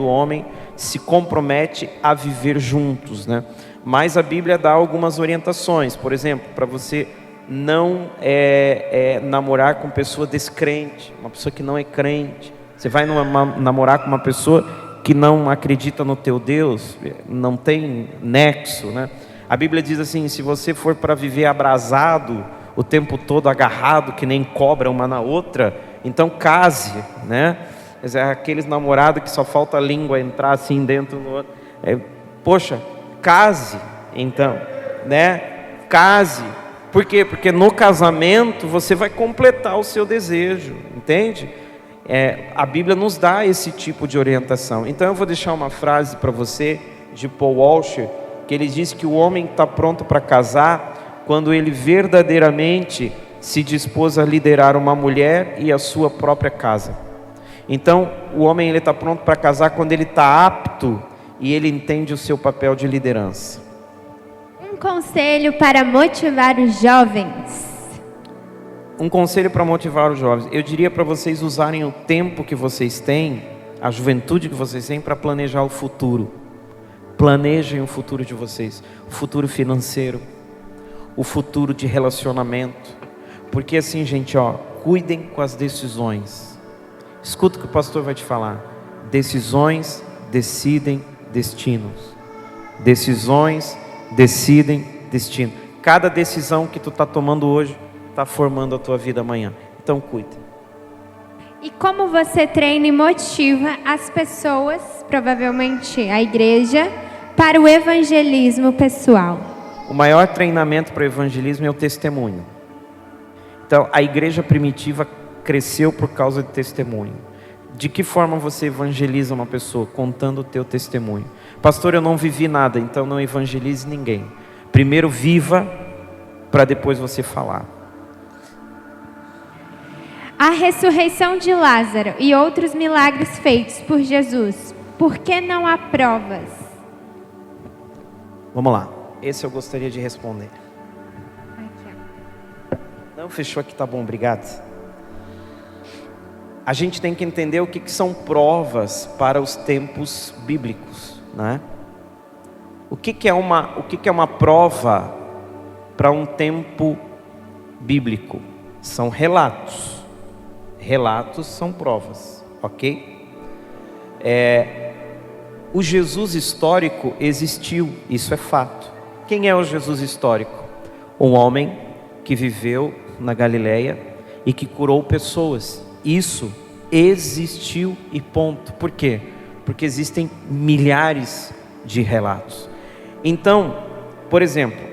o homem se compromete a viver juntos, né? Mas a Bíblia dá algumas orientações. Por exemplo, para você não namorar com pessoa descrente, uma pessoa que não é crente. Você vai namorar com uma pessoa que não acredita no teu Deus, não tem nexo, né? A Bíblia diz assim: se você for para viver abrasado, o tempo todo agarrado, que nem cobra uma na outra, então case, né? Aqueles namorados que só falta a língua entrar assim dentro no outro. Poxa, case, então, né? Case. Por quê? Porque no casamento você vai completar o seu desejo, entende? A Bíblia nos dá esse tipo de orientação. Então eu vou deixar uma frase para você de Paul Washer, que ele diz que o homem está pronto para casar quando ele verdadeiramente se dispôs a liderar uma mulher e a sua própria casa. Então o homem está pronto para casar quando ele está apto e ele entende o seu papel de liderança. Um conselho para motivar os jovens. Um conselho para motivar os jovens. Eu diria para vocês usarem o tempo que vocês têm, a juventude que vocês têm, para planejar o futuro. Planejem o futuro de vocês. O futuro financeiro. O futuro de relacionamento. Porque assim, gente, cuidem com as decisões. Escuta o que o pastor vai te falar. Decisões decidem destinos. Decisões decidem destino. Cada decisão que tu está tomando hoje está formando a tua vida amanhã. Então cuida. E como você treina e motiva as pessoas, provavelmente a igreja, para o evangelismo pessoal? O maior treinamento para o evangelismo é o testemunho. Então a igreja primitiva cresceu por causa de testemunho. De que forma você evangeliza uma pessoa? Contando o teu testemunho. Pastor, eu não vivi nada, então não evangelize ninguém. Primeiro viva, para depois você falar. A ressurreição de Lázaro e outros milagres feitos por Jesus, por que não há provas? Vamos lá. Esse eu gostaria de responder. Aqui, ó. Não, fechou aqui, tá bom, obrigado. A gente tem que entender o que são provas para os tempos bíblicos, né? O que é uma prova para um tempo bíblico? São relatos. Relatos são provas, ok? O Jesus histórico existiu, isso é fato. Quem é o Jesus histórico? Um homem que viveu na Galileia e que curou pessoas. Isso existiu e ponto. Por quê? Porque existem milhares de relatos. Então, por exemplo,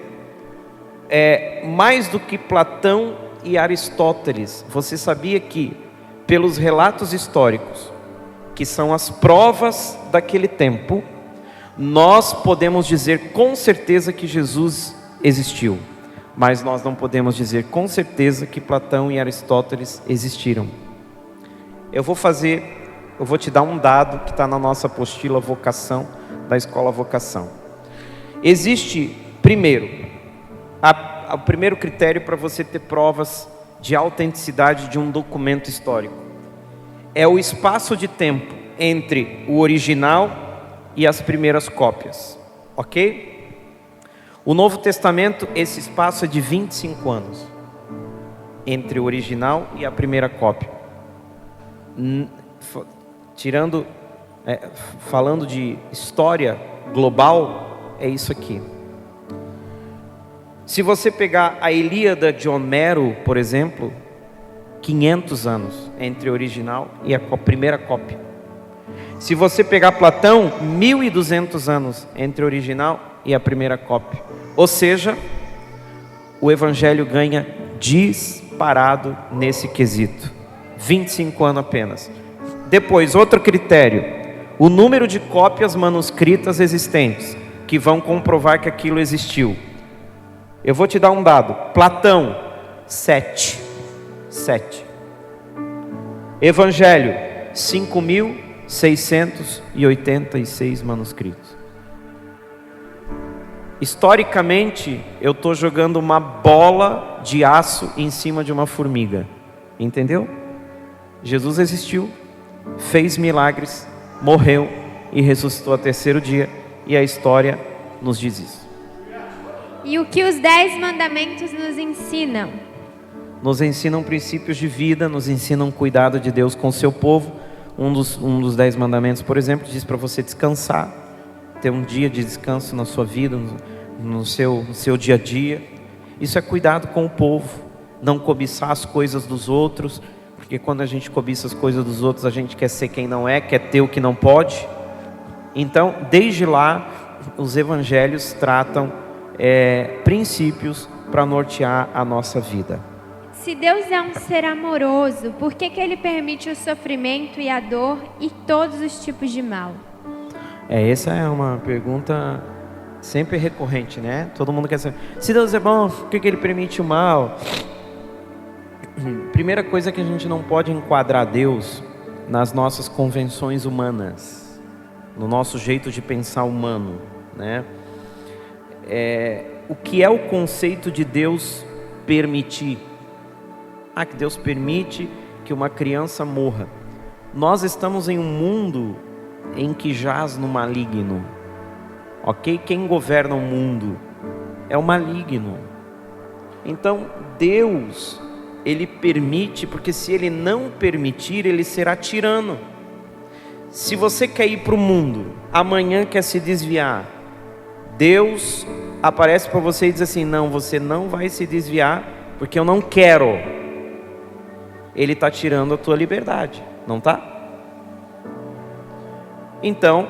mais do que Platão e Aristóteles, você sabia que pelos relatos históricos, que são as provas daquele tempo, nós podemos dizer com certeza que Jesus existiu, mas nós não podemos dizer com certeza que Platão e Aristóteles existiram. Eu vou te dar um dado que está na nossa apostila Vocação, da Escola Vocação. Existe, primeiro, o primeiro critério para você ter provas de autenticidade de um documento histórico é o espaço de tempo entre o original e as primeiras cópias, ok? O Novo Testamento, esse espaço é de 25 anos entre o original e a primeira cópia. Falando de história global, é isso aqui. Se você pegar a Ilíada de Homero, por exemplo, 500 anos entre o original e a primeira cópia. Se você pegar Platão, 1200 anos entre o original e a primeira cópia. Ou seja, o Evangelho ganha disparado nesse quesito. 25 anos apenas. Depois, outro critério: o número de cópias manuscritas existentes, que vão comprovar que aquilo existiu. Eu vou te dar um dado. Platão, 7. Evangelho, 5.686 manuscritos. Historicamente, eu estou jogando uma bola de aço em cima de uma formiga. Entendeu? Jesus existiu, fez milagres, morreu e ressuscitou ao terceiro dia. E a história nos diz isso. E o que os 10 mandamentos nos ensinam? Nos ensinam princípios de vida, nos ensinam cuidado de Deus com o seu povo. Um dos 10 mandamentos, por exemplo, diz para você descansar, ter um dia de descanso na sua vida, no seu dia a dia. Isso é cuidado com o povo, não cobiçar as coisas dos outros, porque quando a gente cobiça as coisas dos outros, a gente quer ser quem não é, quer ter o que não pode. Então, desde lá, os evangelhos tratam princípios para nortear a nossa vida. Se Deus é um ser amoroso, por que Ele permite o sofrimento e a dor e todos os tipos de mal? Essa é uma pergunta sempre recorrente, né? Todo mundo quer saber. Se Deus é bom, por que Ele permite o mal? Primeira coisa é que a gente não pode enquadrar Deus nas nossas convenções humanas, no nosso jeito de pensar humano, né? O que é o conceito de Deus permitir? Que Deus permite que uma criança morra. Nós estamos em um mundo em que jaz no maligno, ok? Quem governa o mundo é o maligno. Então Deus, Ele permite, porque se Ele não permitir, Ele será tirano. Se você quer ir para o mundo, amanhã quer se desviar, Deus aparece para você e diz assim: não, você não vai se desviar, porque eu não quero. Ele está tirando a tua liberdade, não está? Então,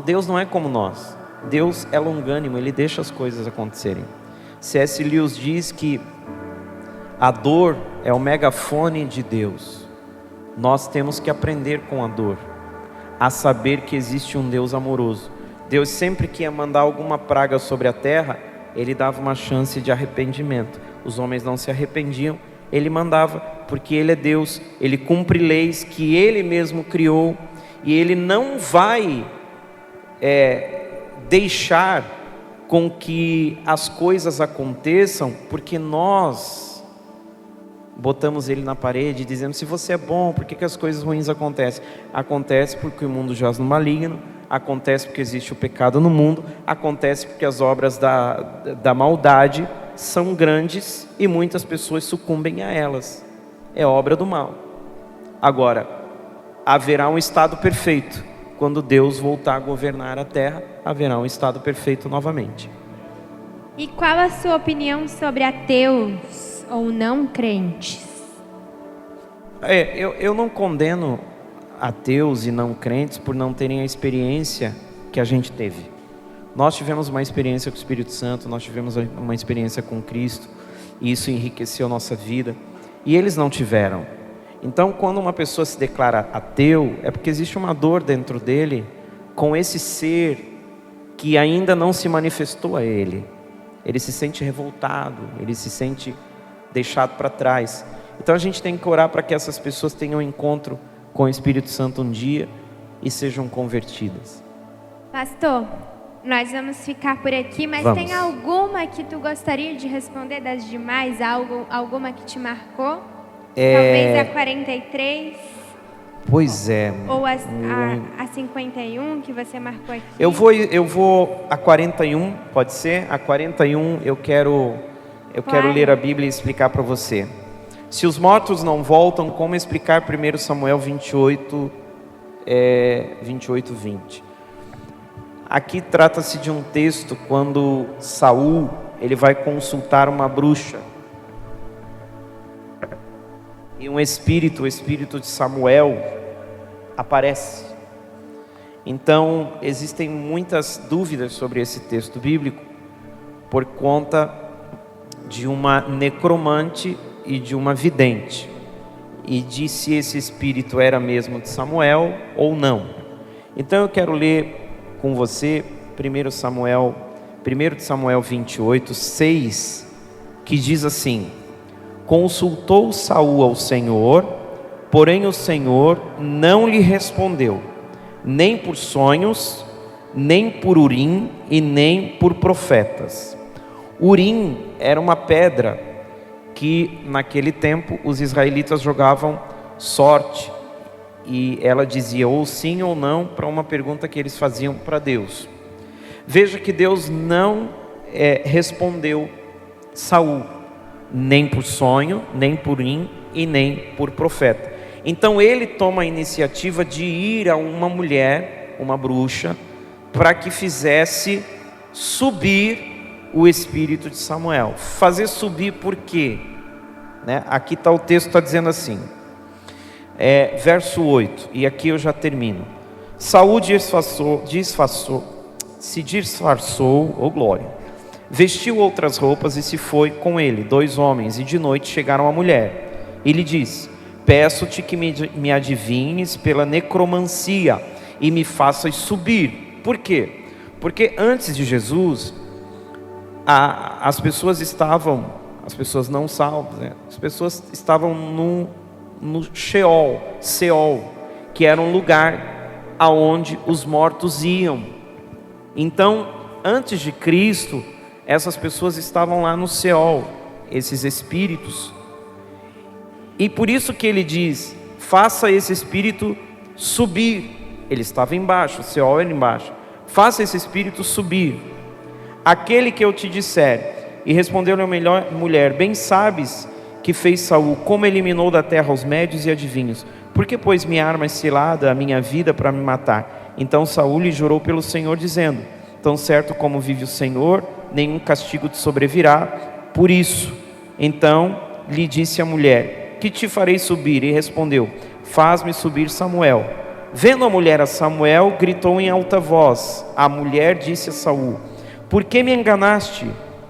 Deus não é como nós. Deus é longânimo, Ele deixa as coisas acontecerem. C.S. Lewis diz que a dor é o megafone de Deus. Nós temos que aprender com a dor, a saber que existe um Deus amoroso. Deus sempre que ia mandar alguma praga sobre a terra, Ele dava uma chance de arrependimento. Os homens não se arrependiam, Ele mandava, porque Ele é Deus, Ele cumpre leis que Ele mesmo criou, e Ele não vai deixar com que as coisas aconteçam porque nós botamos ele na parede dizendo: se você é bom, por que as coisas ruins acontecem? Acontece porque o mundo jaz no maligno, acontece porque existe o pecado no mundo, acontece porque as obras da maldade são grandes e muitas pessoas sucumbem a elas. É obra do mal. Agora, haverá um estado perfeito. Quando Deus voltar a governar a terra, haverá um estado perfeito novamente. E qual a sua opinião sobre ateus ou não crentes? Eu não condeno ateus e não crentes por não terem a experiência que a gente teve. Nós tivemos uma experiência com o Espírito Santo, nós tivemos uma experiência com Cristo, e isso enriqueceu nossa vida, e eles não tiveram. Então, quando uma pessoa se declara ateu, é porque existe uma dor dentro dele com esse ser que ainda não se manifestou a ele. Ele se sente revoltado, ele se sente deixado para trás. Então a gente tem que orar para que essas pessoas tenham um encontro com o Espírito Santo um dia e sejam convertidas. Pastor, nós vamos ficar por aqui, mas tem alguma que tu gostaria de responder das demais? Alguma que te marcou? Talvez a 43? Pois é. Ou a 51 que você marcou aqui? Eu vou a 41, pode ser? A 41 eu quero ler a Bíblia e explicar para você. Se os mortos não voltam, como explicar 1 Samuel 28, 20. Aqui trata-se de um texto quando Saul ele vai consultar uma bruxa. E o espírito de Samuel aparece. Então, existem muitas dúvidas sobre esse texto bíblico por conta de uma necromante e de uma vidente, e de se esse espírito era mesmo de Samuel ou não. Então eu quero ler com você 1 Samuel 28, 6, que diz assim: consultou Saul ao Senhor, porém o Senhor não lhe respondeu, nem por sonhos, nem por Urim e nem por profetas. Urim era uma pedra que naquele tempo os israelitas jogavam sorte, e ela dizia ou sim ou não para uma pergunta que eles faziam para Deus. Veja que Deus não respondeu Saul, nem por sonho, nem por Urim e nem por profeta. Então ele toma a iniciativa de ir a uma mulher, uma bruxa, para que fizesse subir o espírito de Samuel. Fazer subir por quê? Aqui está o texto, está dizendo assim, verso 8, e aqui eu já termino. Saul se disfarçou, oh glória, vestiu outras roupas e se foi com ele 2 homens, e de noite chegaram a mulher, e lhe disse: peço-te que me adivinhes pela necromancia e me faças subir. Por quê? Porque antes de Jesus, as pessoas não salvas, as pessoas estavam no Sheol, que era um lugar aonde os mortos iam. Então, antes de Cristo, essas pessoas estavam lá no Sheol, esses espíritos. E por isso que ele diz: faça esse espírito subir. Ele estava embaixo, o Sheol era embaixo. Faça esse espírito subir. Aquele que eu te disser. E respondeu-lhe a mulher: bem sabes que fez Saul, como eliminou da terra os médios e adivinhos. Por que pôs minha arma cilada a minha vida para me matar? Então Saul lhe jurou pelo Senhor, dizendo: tão certo como vive o Senhor, nenhum castigo te sobrevirá por isso. Então lhe disse a mulher: que te farei subir? E respondeu: faz-me subir Samuel. Vendo a mulher a Samuel, gritou em alta voz. A mulher disse a Saul: por que me enganaste?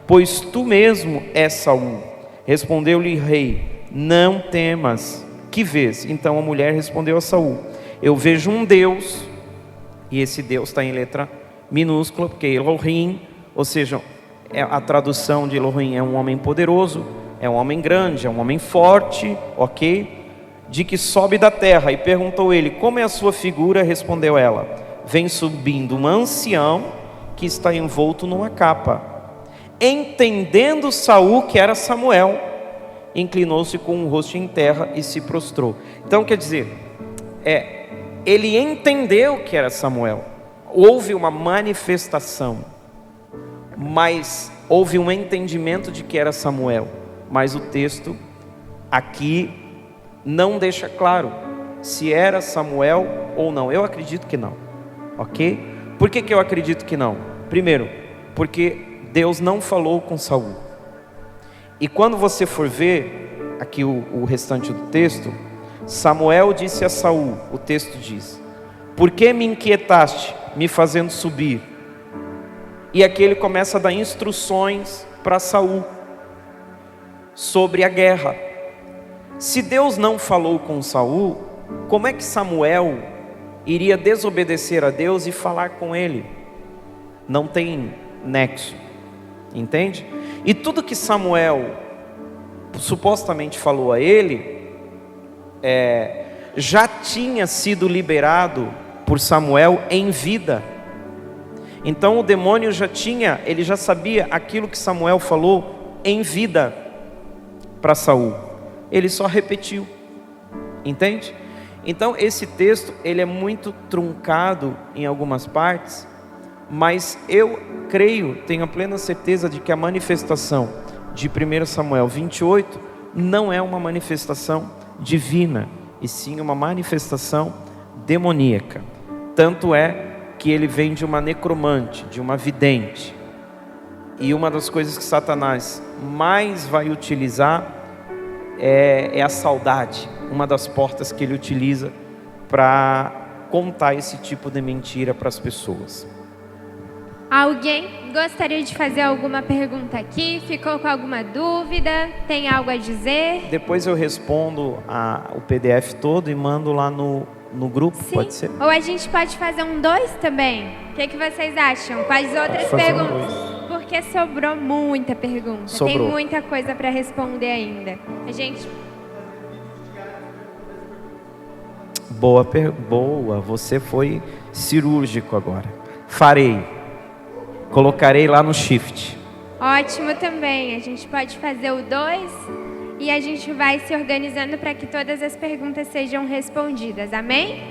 Pois tu mesmo és Saul. Respondeu-lhe o rei: não temas, que vês? Então a mulher respondeu a Saul: eu vejo um Deus, e esse Deus está em letra minúscula, porque Elohim, ou seja, a tradução de Elohim é um homem poderoso, é um homem grande, é um homem forte, ok? De que sobe da terra. E perguntou ele: como é a sua figura? Respondeu ela: vem subindo um ancião, que está envolto numa capa. Entendendo Saul que era Samuel, inclinou-se com o rosto em terra e se prostrou. Então quer dizer, ele entendeu que era Samuel. Houve uma manifestação, mas houve um entendimento de que era Samuel. Mas o texto aqui não deixa claro se era Samuel ou não. Eu acredito que não, ok? Por que eu acredito que não? Primeiro, porque Deus não falou com Saul. E quando você for ver aqui o restante do texto, Samuel disse a Saul, o texto diz: por que me inquietaste, me fazendo subir? E aqui ele começa a dar instruções para Saul sobre a guerra. Se Deus não falou com Saul, como é que Samuel iria desobedecer a Deus e falar com ele? Não tem nexo, entende? E tudo que Samuel supostamente falou a ele, já tinha sido liberado por Samuel em vida. Então o demônio ele já sabia aquilo que Samuel falou em vida para Saul. Ele só repetiu, entende? Então esse texto ele é muito truncado em algumas partes, mas eu creio, tenho a plena certeza de que a manifestação de 1 Samuel 28 não é uma manifestação divina, e sim uma manifestação demoníaca. Tanto é que ele vem de uma necromante, de uma vidente. E uma das coisas que Satanás mais vai utilizar é a saudade. Uma das portas que ele utiliza para contar esse tipo de mentira para as pessoas. Alguém gostaria de fazer alguma pergunta aqui? Ficou com alguma dúvida? Tem algo a dizer? Depois eu respondo o PDF todo e mando lá no grupo. Sim. Pode ser? Ou a gente pode fazer 2 também. O que vocês acham? Com as outras perguntas? Porque sobrou muita pergunta. Sobrou. Tem muita coisa para responder ainda. A gente... Boa, você foi cirúrgico agora. Farei. Colocarei lá no shift. Ótimo também. A gente pode fazer o 2 e a gente vai se organizando para que todas as perguntas sejam respondidas. Amém?